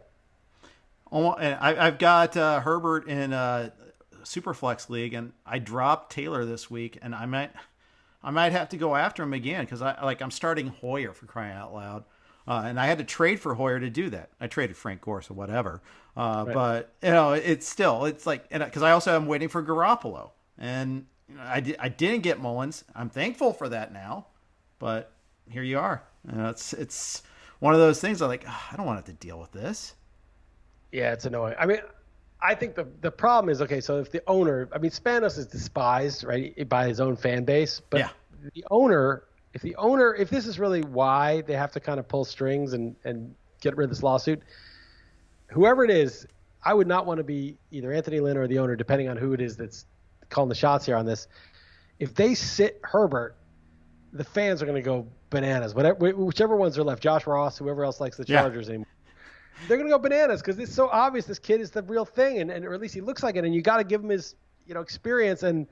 And I've got Herbert in a Superflex league, and I dropped Taylor this week, and I might have to go after him again because I'm starting Hoyer, for crying out loud. And I had to trade for Hoyer to do that. I traded Frank Gore, so whatever. Right. But it's like, because I also am waiting for Garoppolo, and I didn't get Mullins. I'm thankful for that now, but here you are. It's one of those things. I'm like, I don't want to have to deal with this. Yeah, it's annoying. I think the problem is, okay, so if the owner, Spanos is despised, right, by his own fan base, but the owner. If this is really why they have to kind of pull strings and get rid of this lawsuit, whoever it is, I would not want to be either Anthony Lynn or the owner, depending on who it is that's calling the shots here on this. If they sit Herbert, the fans are going to go bananas. Whichever ones are left, Josh Ross, whoever else likes the Chargers anymore, they're going to go bananas because it's so obvious this kid is the real thing, or at least he looks like it, and you got to give him his experience. And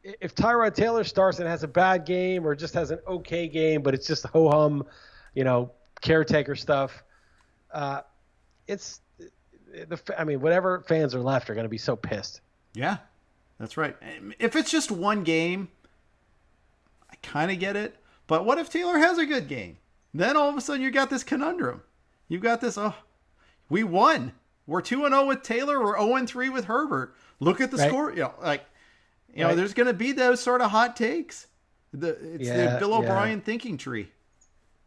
if Tyrod Taylor starts and has a bad game or just has an okay game, but it's just ho-hum, caretaker stuff, whatever fans are left are going to be so pissed. Yeah, that's right. If it's just one game, I kind of get it. But what if Taylor has a good game? Then all of a sudden you got this conundrum. You've got this, we won. We're 2-0 with Taylor. We're 0-3 with Herbert. Look at the score. There's going to be those sort of hot takes. It's the Bill O'Brien thinking tree.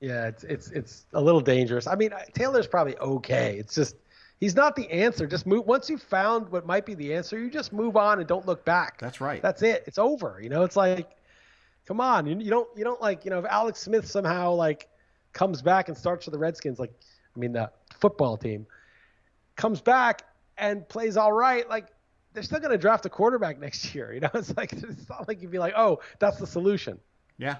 Yeah, it's a little dangerous. Taylor's probably okay. It's just he's not the answer. Just move. Once you've found what might be the answer, you just move on and don't look back. That's right. That's it. It's over. It's like, come on. You don't like, if Alex Smith somehow comes back and starts for the Redskins, the football team comes back and plays all right, they're still going to draft a quarterback next year. It's not like you'd be like, oh, that's the solution. Yeah,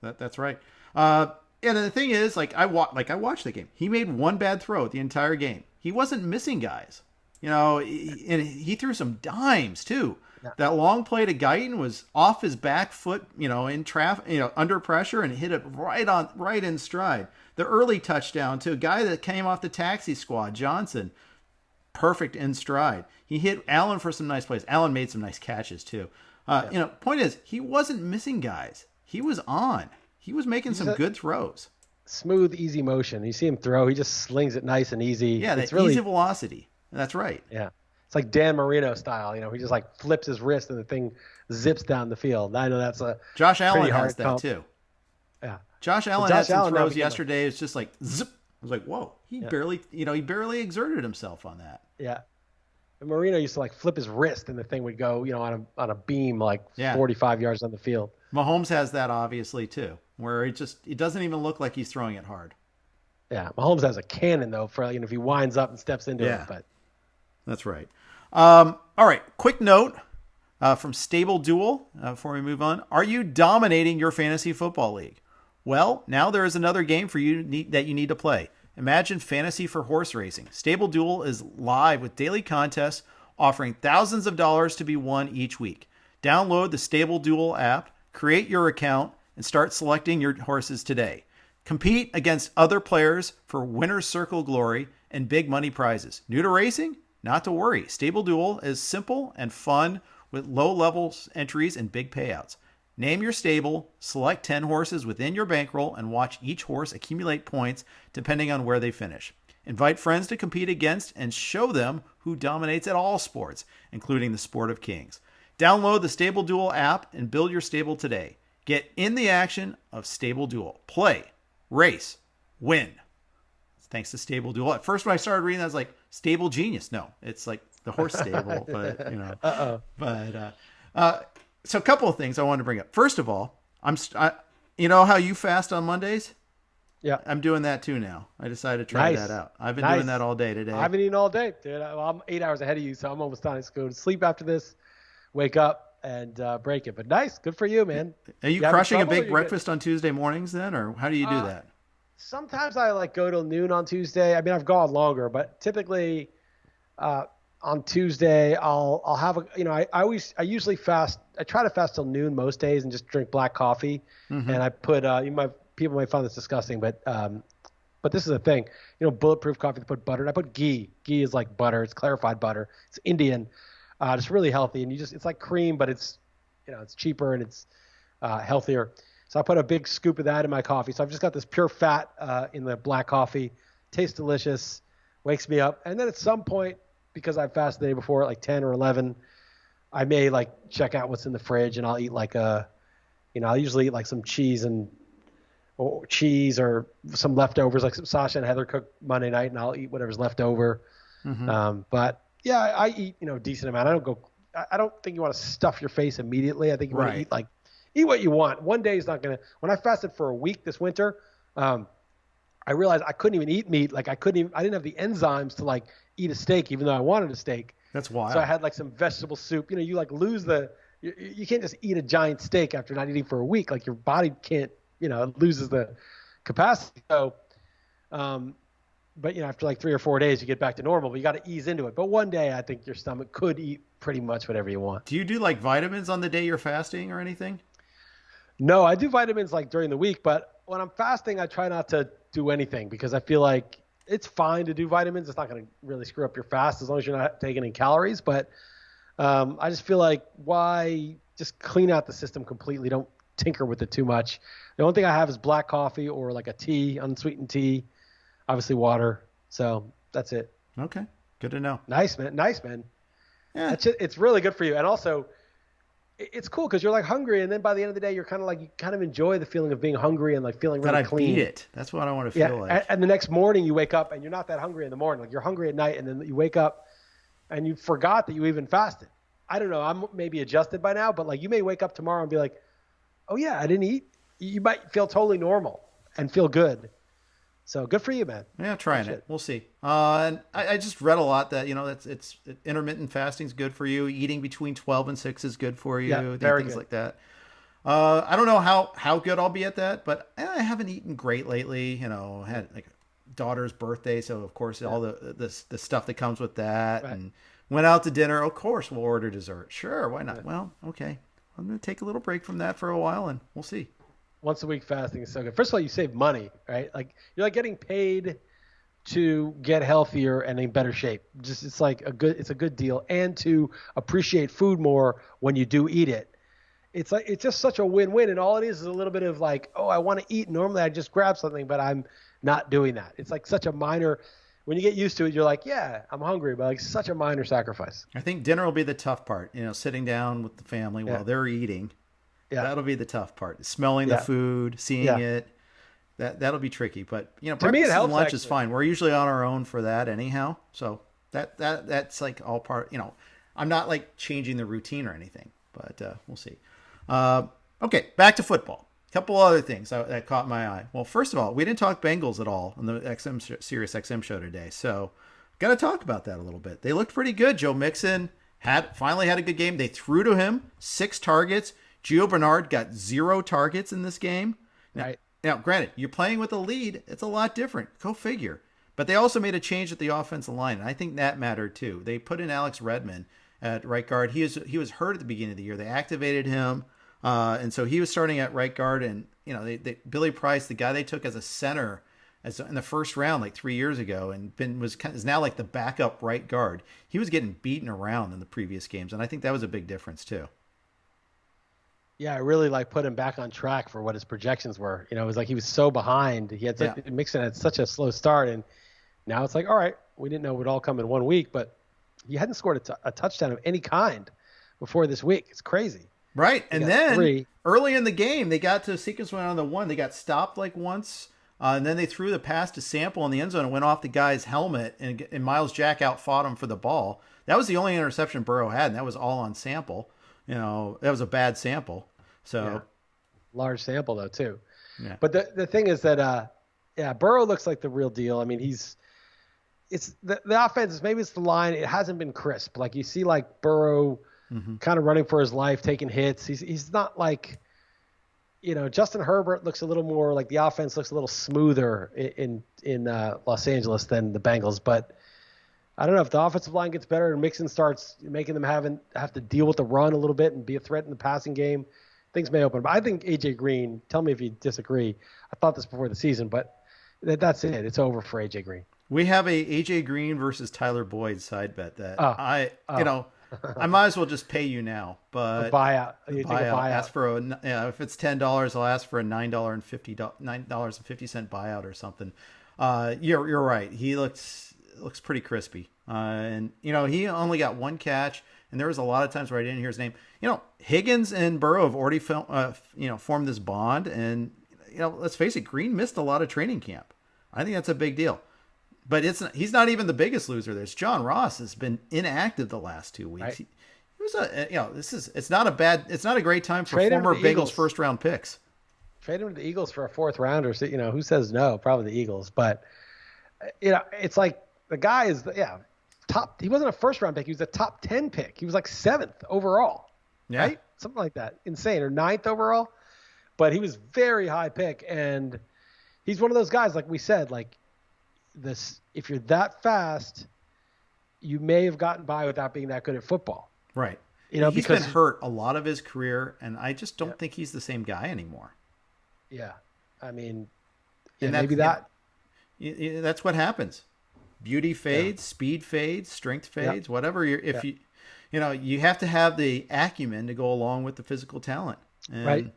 that's right. And the thing is, I watched the game. He made one bad throw the entire game. He wasn't missing guys, and he threw some dimes too. That long play to Guyton was off his back foot, in traffic, under pressure, and hit it right in stride. The early touchdown to a guy that came off the taxi squad, Johnson, perfect in stride. He hit Allen for some nice plays. Allen made some nice catches too. Point is, he wasn't missing guys. He was on. He was making some good throws. Smooth, easy motion. You see him throw. He just slings it nice and easy. Yeah, that's really easy velocity. That's right. Yeah. It's like Dan Marino style. He just like flips his wrist and the thing zips down the field. I know that's a Josh Allen has that too. Yeah. Josh Allen had some throws yesterday. It's just like zip. I was like, whoa. He barely exerted himself on that. Yeah. And Marino used to like flip his wrist and the thing would go, on a beam like 45 yards on the field. Mahomes has that obviously too, where it doesn't even look like he's throwing it hard. Yeah. Mahomes has a cannon though for if he winds up and steps into it. But that's right. All right. Quick note from Stable Duel before we move on. Are you dominating your fantasy football league? Well, now there is another game for you that you need to play. Imagine fantasy for horse racing. Stable Duel is live with daily contests offering thousands of dollars to be won each week. Download the Stable Duel app, create your account, and start selecting your horses today. Compete against other players for winner's circle glory and big money prizes. New to racing? Not to worry. Stable Duel is simple and fun with low levels entries and big payouts. Name your stable, select 10 horses within your bankroll, and watch each horse accumulate points depending on where they finish. Invite friends to compete against and show them who dominates at all sports, including the sport of kings. Download the Stable Duel app and build your stable today. Get in the action of Stable Duel. Play, race, win. Thanks to Stable Duel. At first when I started reading that, I was like, Stable Genius. No, it's like the horse stable, so a couple of things I wanted to bring up. First of all, you know how you fast on Mondays? Yeah. I'm doing that too now. I decided to try that out. I've been doing that all day today. I've been eating all day, dude. I'm 8 hours ahead of you, so I'm almost done. Let's go to sleep after this, wake up, and break it. But nice. Good for you, man. Are you crushing a big breakfast on Tuesday mornings then, or how do you do that? Sometimes I go till noon on Tuesday. I mean, I've gone longer, but typically on Tuesday I'll have I usually fast. I try to fast till noon most days and just drink black coffee. Mm-hmm. And I put people might find this disgusting, but this is a thing. Bulletproof coffee. They put butter. And I put ghee. Ghee is like butter. It's clarified butter. It's Indian. It's really healthy, and it's like cream, but it's cheaper and it's healthier. So I put a big scoop of that in my coffee. So I've just got this pure fat in the black coffee. Tastes delicious, wakes me up. And then at some point, because I fasted the day before at like 10 or 11, I may like check out what's in the fridge, and I'll eat like I'll usually eat like some cheese or some leftovers, like some Sasha and Heather cooked Monday night, and I'll eat whatever's left over. Mm-hmm. But yeah, I eat a decent amount. I don't think you want to stuff your face immediately. I think you want to eat what you want. One day is not going to – when I fasted for a week this winter, I realized I couldn't even eat meat. Like I didn't have the enzymes to like eat a steak even though I wanted a steak. That's wild. So I had like some vegetable soup. You like lose you can't just eat a giant steak after not eating for a week. Like your body can't, it loses the capacity. So, but after like 3 or 4 days, you get back to normal, but you got to ease into it. But one day I think your stomach could eat pretty much whatever you want. Do you do like vitamins on the day you're fasting or anything? No, I do vitamins like during the week, but when I'm fasting, I try not to do anything because I feel like it's fine to do vitamins. It's not going to really screw up your fast as long as you're not taking in calories. But I just feel like why just clean out the system completely? Don't tinker with it too much. The only thing I have is black coffee or like a tea, unsweetened tea, obviously water. So that's it. Okay. Good to know. Nice, man. Yeah. It's really good for you. And also, it's cool because you're like hungry, and then by the end of the day, you're kind of like you kind of enjoy the feeling of being hungry and like feeling really clean. Beat it. That's what I want to feel like. And the next morning you wake up and you're not that hungry in the morning. Like you're hungry at night, and then you wake up and you forgot that you even fasted. I don't know. I'm maybe adjusted by now, but like you may wake up tomorrow and be like, "Oh yeah, I didn't eat." You might feel totally normal and feel good. So good for you, man. Yeah, trying it. We'll see. And I just read a lot that it's intermittent fasting is good for you. Eating between 12 and 6 is good for you. Yeah, very things good. like that. I don't know how good I'll be at that, but I haven't eaten great lately. Had like a daughter's birthday, so of course all the stuff that comes with that, and Went out to dinner. Of course, we'll order dessert. Sure, why not? Well, okay. I'm going to take a little break from that for a while, and we'll see. Once a week fasting is so good. First of all, you save money, right? Like you're like getting paid to get healthier and in better shape. It's a good deal, and to appreciate food more when you do eat it. It's just such a win-win, and all it is a little bit of like, oh, I want to eat. Normally I just grab something, but I'm not doing that. It's like such a minor. When you get used to it, you're like, yeah, I'm hungry, but like such a minor sacrifice. I think dinner will be the tough part. Sitting down with the family while they're eating. Yeah. That'll be the tough part. Smelling the food, seeing it. That'll be tricky. But breakfast and lunch is fine. We're usually on our own for that anyhow. So that's like all part. I'm not like changing the routine or anything, but we'll see. Okay, back to football. A couple other things that caught my eye. Well, first of all, we didn't talk Bengals at all on the Sirius XM show today, so got to talk about that a little bit. They looked pretty good. Joe Mixon finally had a good game. They threw to him 6 targets. Gio Bernard got 0 targets in this game. Now, granted, you're playing with a lead. It's a lot different. Go figure. But they also made a change at the offensive line, and I think that mattered too. They put in Alex Redmond at right guard. He was hurt at the beginning of the year. They activated him. And so he was starting at right guard, and Billy Price, the guy they took as a center in the first round like 3 years ago, and is now like the backup right guard. He was getting beaten around in the previous games, and I think that was a big difference too. Yeah, I really put him back on track for what his projections were. It was like he was so behind. Mixon had such a slow start, and now it's like, all right, we didn't know it would all come in 1 week, but he hadn't scored a touchdown of any kind before this week. It's crazy. Right, and then early in the game, they got to a sequence went on the one. They got stopped like once, and then they threw the pass to Sample in the end zone and went off the guy's helmet, and Miles Jack outfought him for the ball. That was the only interception Burrow had, and that was all on Sample. That was a bad sample. So large sample though too. Yeah. But the thing is that Burrow looks like the real deal. I mean, it's the offense. Maybe it's the line. It hasn't been crisp. Like you see, like Burrow. Mm-hmm. Kind of running for his life, taking hits. He's not like, Justin Herbert looks a little more like the offense looks a little smoother in Los Angeles than the Bengals. But I don't know if the offensive line gets better and Mixon starts making them have to deal with the run a little bit and be a threat in the passing game, things may open. But I think AJ Green. Tell me if you disagree. I thought this before the season, but that's it. It's over for AJ Green. We have a AJ Green versus Tyler Boyd side bet that I might as well just pay you now, but a buyout. You take a buyout. Ask for if it's $10, I'll ask for a $9.50 buyout or something. You're right. He looks pretty crispy, and he only got 1 catch, and there was a lot of times where I didn't hear his name. Higgins and Burrow have already formed this bond, and let's face it, Green missed a lot of training camp. I think that's a big deal. But he's not even the biggest loser. There's John Ross has been inactive the last 2 weeks. Right. He was it's not a great time for former Bengals first round picks. Trade him to the Eagles for a 4th rounder. So, who says no? Probably the Eagles. But it's like the guy is top. He wasn't a first round pick. He was a top 10 pick. He was like 7th overall. Yeah. Right? Something like that. Insane. Or 9th overall. But he was very high pick, and he's one of those guys, like we said, like. If you're that fast, you may have gotten by without being that good at football. Right. He's been hurt a lot of his career, and I just don't think he's the same guy anymore. Yeah. I mean, maybe that's what happens. Beauty fades, speed fades, strength fades, whatever. You have to have the acumen to go along with the physical talent. And right.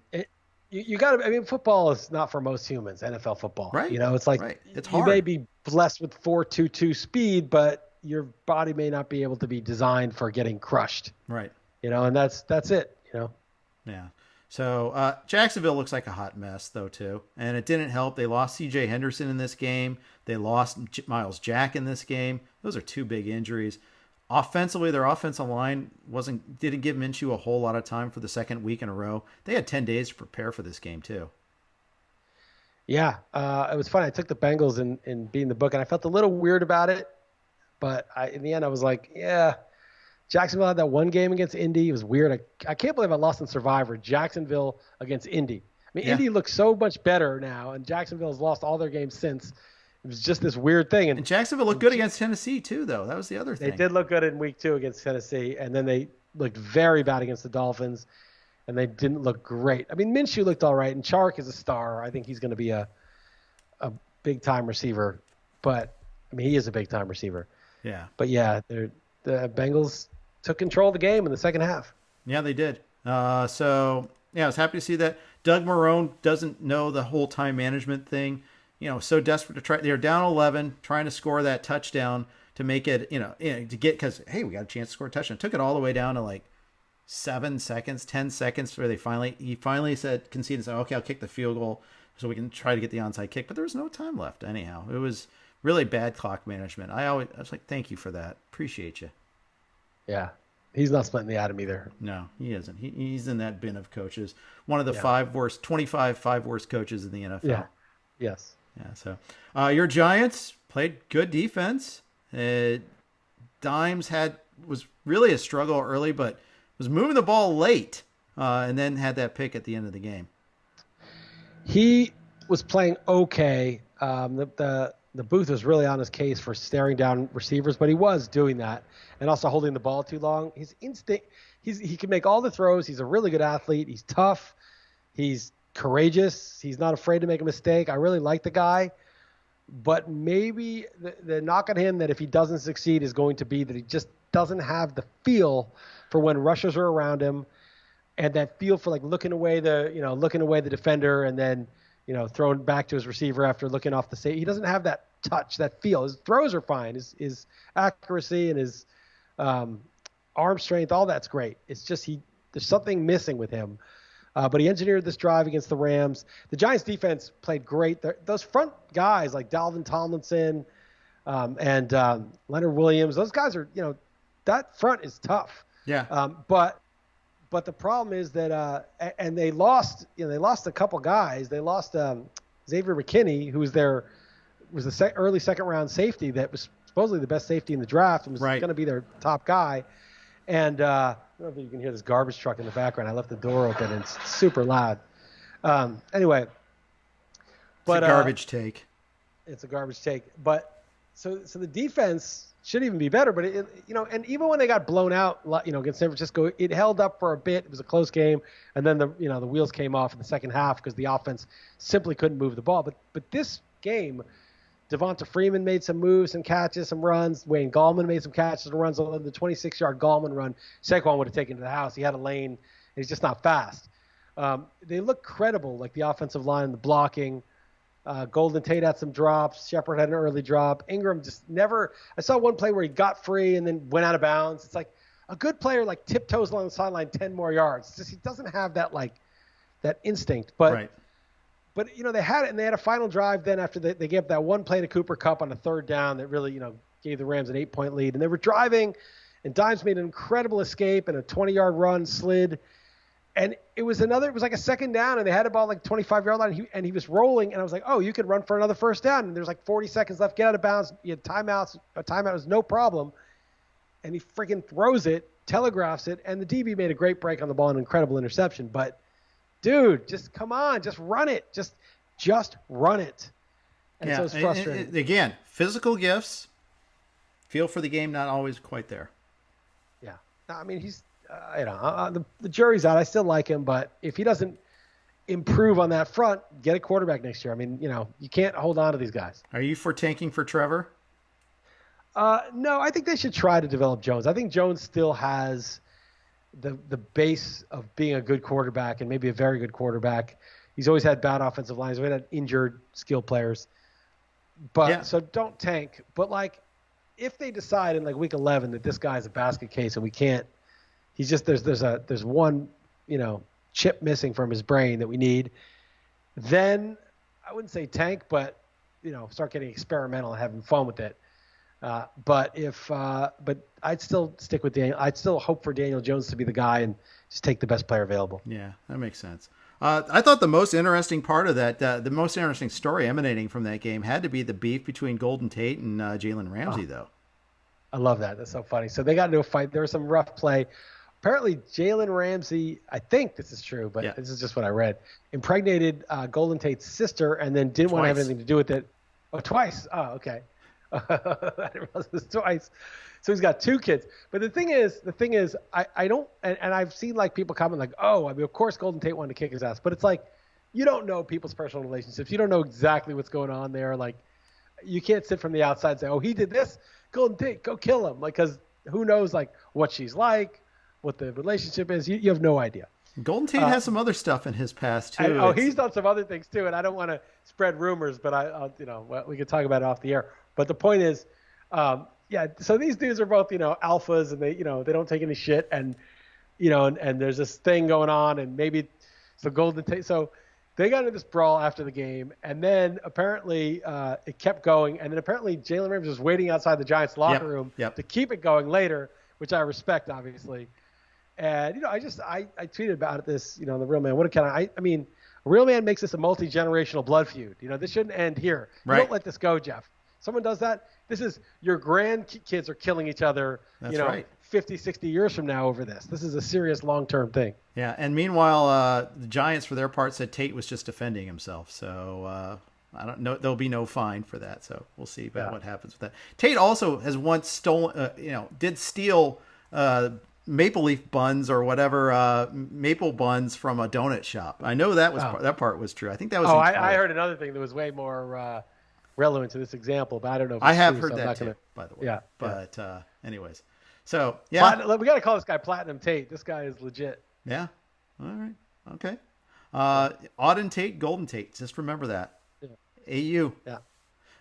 You got to. I mean, football is not for most humans. NFL football, right? It's like it's hard. You may be blessed with 4.22 speed, but your body may not be able to be designed for getting crushed, right? And that's it. Yeah. So Jacksonville looks like a hot mess though too, and it didn't help. They lost C.J. Henderson in this game. They lost Miles Jack in this game. Those are 2 big injuries. Offensively, their offensive line didn't give Minshew a whole lot of time for the 2nd week in a row. They had 10 days to prepare for this game too. Yeah, it was fun. I took the Bengals in beating the book, and I felt a little weird about it. But in the end, I was like, yeah, Jacksonville had that one game against Indy. It was weird. I can't believe I lost in Survivor. Jacksonville against Indy. I mean, Indy looks so much better now, and Jacksonville has lost all their games since. It was just this weird thing. And Jacksonville looked good against Tennessee too, though. That was the other thing. They did look good in week 2 against Tennessee, and then they looked very bad against the Dolphins, and they didn't look great. I mean, Minshew looked all right, and Chark is a star. I think he's going to be a big-time receiver. But, I mean, he is a big-time receiver. Yeah. But, yeah, the Bengals took control of the game in the second half. Yeah, they did. So, yeah, I was happy to see that. Doug Marrone doesn't know the whole time management thing. So desperate to try. They're down 11, trying to score that touchdown to make it, to get, because, hey, we got a chance to score a touchdown. Took it all the way down to like 7 seconds, 10 seconds where he finally conceded, okay, I'll kick the field goal so we can try to get the onside kick. But there was no time left anyhow. It was really bad clock management. I was like, thank you for that. Appreciate you. Yeah. He's not splitting the atom either. No, he isn't. He's in that bin of coaches. One of the 25 worst coaches in the NFL. Yeah. Yes. Yeah. So your Giants played good defense. Dimes was really a struggle early, but was moving the ball late, and then had that pick at the end of the game. He was playing okay. The booth was really on his case for staring down receivers, but he was doing that and also holding the ball too long. His instinct, he can make all the throws. He's a really good athlete. He's tough. He's courageous. He's not afraid to make a mistake. I really like the guy, but maybe the knock on him that if he doesn't succeed is going to be that he just doesn't have the feel for when rushers are around him, and that feel for like looking away the defender and then throwing back to his receiver after looking off the safety. He doesn't have that touch, that feel. His throws are fine. His accuracy and his arm strength, all that's great. It's just there's something missing with him. But he engineered this drive against the Rams. The Giants defense played great. Those front guys like Dalvin Tomlinson and Leonard Williams, those guys are, that front is tough. Yeah. But the problem is that and they lost a couple guys. They lost Xavier McKinney, who was the early second round safety that was supposedly the best safety in the draft and was going to be their top guy. And I don't know if you can hear this garbage truck in the background. I left the door open and it's super loud. Anyway, it's a garbage take. It's a garbage take. But so the defense should even be better. But and even when they got blown out, against San Francisco, it held up for a bit. It was a close game, and then the wheels came off in the second half because the offense simply couldn't move the ball. But this game, Devonta Freeman made some moves and catches, some runs. Wayne Gallman made some catches and runs. On the 26-yard Gallman run, Saquon would have taken to the house. He had a lane, and he's just not fast. They look credible, like the offensive line, the blocking. Golden Tate had some drops. Shepard had an early drop. Ingram just never – I saw one play where he got free and then went out of bounds. It's like a good player like tiptoes along the sideline 10 more yards. It's just he doesn't have that that instinct. But right. But, they had it, and they had a final drive then after they gave that one play to Cooper Kupp on a third down that really, gave the Rams an 8-point lead. And they were driving, and Dimes made an incredible escape and a 20-yard run slid. And it was like a second down, and they had a ball like 25-yard line, and he was rolling. And I was like, oh, you could run for another first down. And there's like 40 seconds left. Get out of bounds. You had timeouts. A timeout was no problem. And he freaking throws it, telegraphs it, and the DB made a great break on the ball, an incredible interception. But dude, just come on, just run it. Just run it. And so it's frustrating. And again, physical gifts, feel for the game, not always quite there. Yeah. I mean, he's, the jury's out. I still like him, but if he doesn't improve on that front, get a quarterback next year. I mean, you can't hold on to these guys. Are you for tanking for Trevor? No, I think they should try to develop Jones. I think Jones still has the base of being a good quarterback and maybe a very good quarterback. He's always had bad offensive lines. We've had injured skill players. But So don't tank. But if they decide in week 11 that this guy's a basket case and we can't, he's just there's one chip missing from his brain that we need, then I wouldn't say tank, but start getting experimental and having fun with it. But I'd still stick with Daniel. I'd still hope for Daniel Jones to be the guy and just take the best player available. Yeah, that makes sense. I thought the most interesting part of that, the most interesting story emanating from that game had to be the beef between Golden Tate and Jalen Ramsey, though. I love that. That's so funny. So they got into a fight. There was some rough play. Apparently, Jalen Ramsey, I think this is true, but This is just what I read, impregnated Golden Tate's sister and then didn't want to have anything to do with it. Oh, twice. Oh, okay. I didn't realize it was twice. So he's got 2 kids. But the thing is, I don't, and I've seen like people comment like, oh, I mean, of course Golden Tate wanted to kick his ass, but it's like, you don't know people's personal relationships. You don't know exactly what's going on there. Like, you can't sit from the outside and say, oh, he did this. Golden Tate, go kill him. Like, because who knows like what she's like, what the relationship is. You have no idea. Golden Tate has some other stuff in his past too. He's done some other things too, and I don't want to spread rumors, but we could talk about it off the air. But the point is, so these dudes are both, alphas, and they don't take any shit, and and there's this thing going on, and maybe so Golden Tate. So they got into this brawl after the game, and then apparently it kept going, and then apparently Jalen Ramsey was waiting outside the Giants locker room to keep it going later, which I respect, obviously. And I tweeted about this, the Real Man. What can I mean, a Real Man makes this a multi-generational blood feud. This shouldn't end here. Right. Don't let this go, Jeff. Someone does that. This is your grandkids are killing each other. That's right. 50, 60 years from now over this. This is a serious long-term thing. Yeah, and meanwhile, the Giants, for their part, said Tate was just defending himself. So I don't know. There'll be no fine for that. So we'll see about what happens with that. Tate also has once stolen, did steal maple leaf buns or whatever, maple buns from a donut shop. I know that was that part was true. I think that was. I heard another thing that was way more relevant to this example, but I don't know if it's I have true, heard that too, by the way. Yeah. But anyways, so yeah, we got to call this guy Platinum Tate. This guy is legit. Yeah. All right. Okay. Auden Tate, Golden Tate. Just remember that. Yeah. AU. Yeah.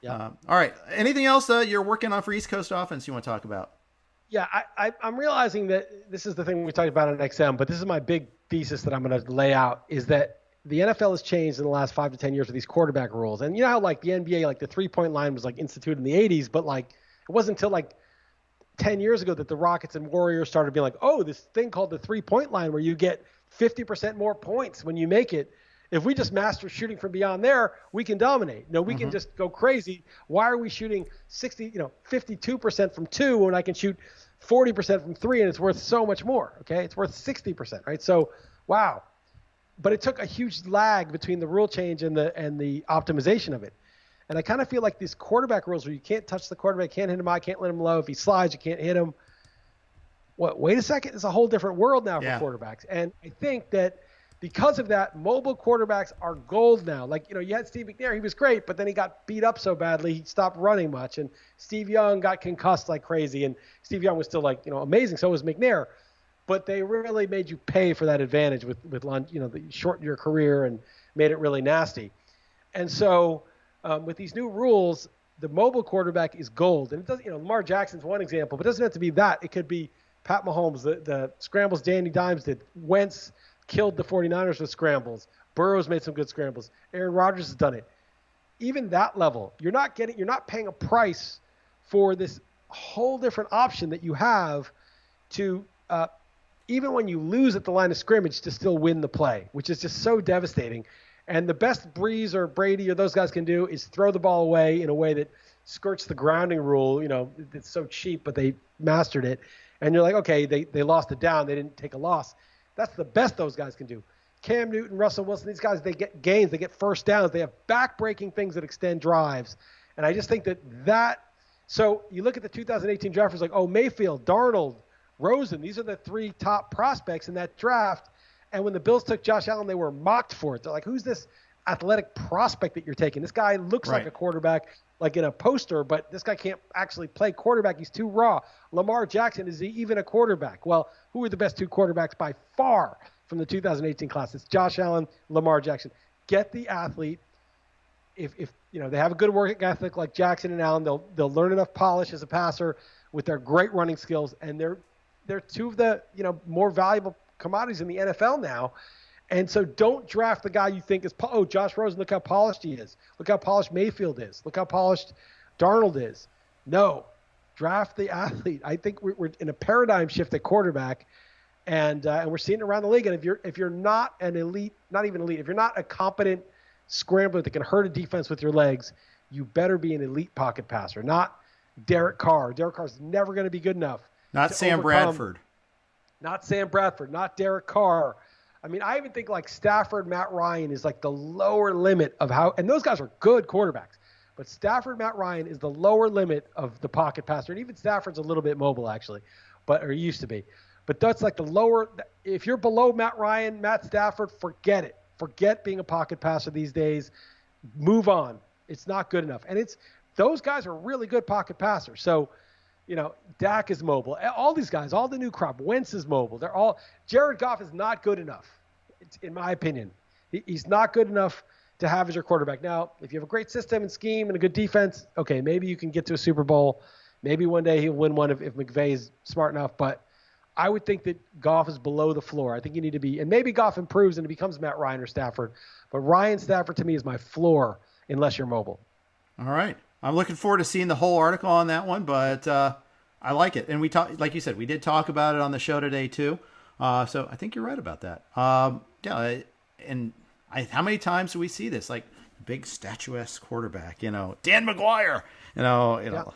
Yeah. All right. Anything else you're working on for East Coast offense you want to talk about? Yeah, I'm realizing that this is the thing we talked about on XM, but this is my big thesis that I'm going to lay out, is that the NFL has changed in the last 5 to 10 years with these quarterback rules. And you know how like the NBA, like the 3-point line was like instituted in the 80s, but like it wasn't until like 10 years ago that the Rockets and Warriors started being like, oh, this thing called the 3-point line where you get 50% more points when you make it. If we just master shooting from beyond there, we can dominate. No, we can just go crazy. Why are we shooting 52% from 2 when I can shoot 40% from 3 and it's worth so much more? Okay, it's worth 60%, right? So, wow. But it took a huge lag between the rule change and the optimization of it. And I kind of feel like these quarterback rules where you can't touch the quarterback, can't hit him high, can't let him low. If he slides, you can't hit him. Wait a second. It's a whole different world now for quarterbacks. And I think that because of that, mobile quarterbacks are gold now. Like, you had Steve McNair. He was great, but then he got beat up so badly he stopped running much. And Steve Young got concussed like crazy. And Steve Young was still amazing. So was McNair. But they really made you pay for that advantage with they shortened your career and made it really nasty. And so with these new rules, the mobile quarterback is gold. And it doesn't, Lamar Jackson's one example, but it doesn't have to be that. It could be Pat Mahomes, the scrambles Danny Dimes did. Wentz killed the 49ers with scrambles. Burrow's made some good scrambles. Aaron Rodgers has done it. Even that level, you're not paying a price for this whole different option that you have to even when you lose at the line of scrimmage to still win the play, which is just so devastating. And the best Breeze or Brady or those guys can do is throw the ball away in a way that skirts the grounding rule. It's so cheap, but they mastered it. And you're like, okay, they lost it down. They didn't take a loss. That's the best those guys can do. Cam Newton, Russell Wilson, these guys, they get gains, they get first downs, they have back-breaking things that extend drives. And I just think that so you look at the 2018 draft, it's like, oh, Mayfield, Darnold, Rosen, these are the 3 top prospects in that draft. And when the Bills took Josh Allen, they were mocked for it. They're like, who's this athletic prospect that you're taking? This guy looks like a quarterback, like in a poster, but this guy can't actually play quarterback. He's too raw. Lamar Jackson, is he even a quarterback? Well, who are the best 2 quarterbacks by far from the 2018 class? It's Josh Allen, Lamar Jackson. Get the athlete. If they have a good work ethic like Jackson and Allen, they'll learn enough polish as a passer with their great running skills, and they're 2 of the more valuable commodities in the NFL now. And so don't draft the guy you think is, Josh Rosen, look how polished he is. Look how polished Mayfield is. Look how polished Darnold is. No, draft the athlete. I think we're in a paradigm shift at quarterback, and we're seeing it around the league. And if you're not an elite, not even elite, if you're not a competent scrambler that can hurt a defense with your legs, you better be an elite pocket passer, not Derek Carr. Derek Carr's never going to be good enough. Not Sam Bradford. Not Sam Bradford. Not Derek Carr. I mean, I even think like Stafford, Matt Ryan is like the lower limit of how – and those guys are good quarterbacks. But Stafford, Matt Ryan is the lower limit of the pocket passer. And even Stafford's a little bit mobile, actually, or used to be. But that's like the lower. If you're below Matt Ryan, Matt Stafford, forget it. Forget being a pocket passer these days. Move on. It's not good enough. And those guys are really good pocket passers. So, Dak is mobile. All these guys, all the new crop, Wentz is mobile. Jared Goff is not good enough, in my opinion. He's not good enough to have as your quarterback. Now, if you have a great system and scheme and a good defense, okay, maybe you can get to a Super Bowl. Maybe one day he'll win one if McVay is smart enough. But I would think that Goff is below the floor. I think you need to be, and maybe Goff improves and it becomes Matt Ryan or Stafford. But Ryan Stafford to me is my floor unless you're mobile. All right. I'm looking forward to seeing the whole article on that one, but I like it. And we talked, like you said, we did talk about it on the show today too. So I think you're right about that. How many times do we see this? Like big statuesque quarterback, Dan McGuire, got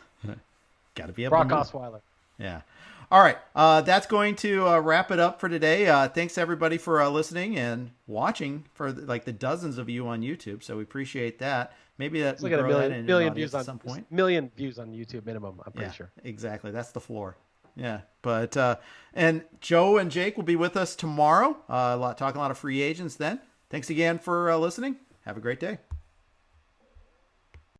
to be able Brock to move. Osweiler. Yeah. All right. That's going to wrap it up for today. Thanks everybody for listening and watching for the dozens of you on YouTube. So we appreciate that. Maybe that's like a million views on some point. Million views on YouTube minimum. I'm pretty sure. Exactly. That's the floor. Yeah. But, and Joe and Jake will be with us tomorrow. Talking a lot of free agents then. Thanks again for listening. Have a great day.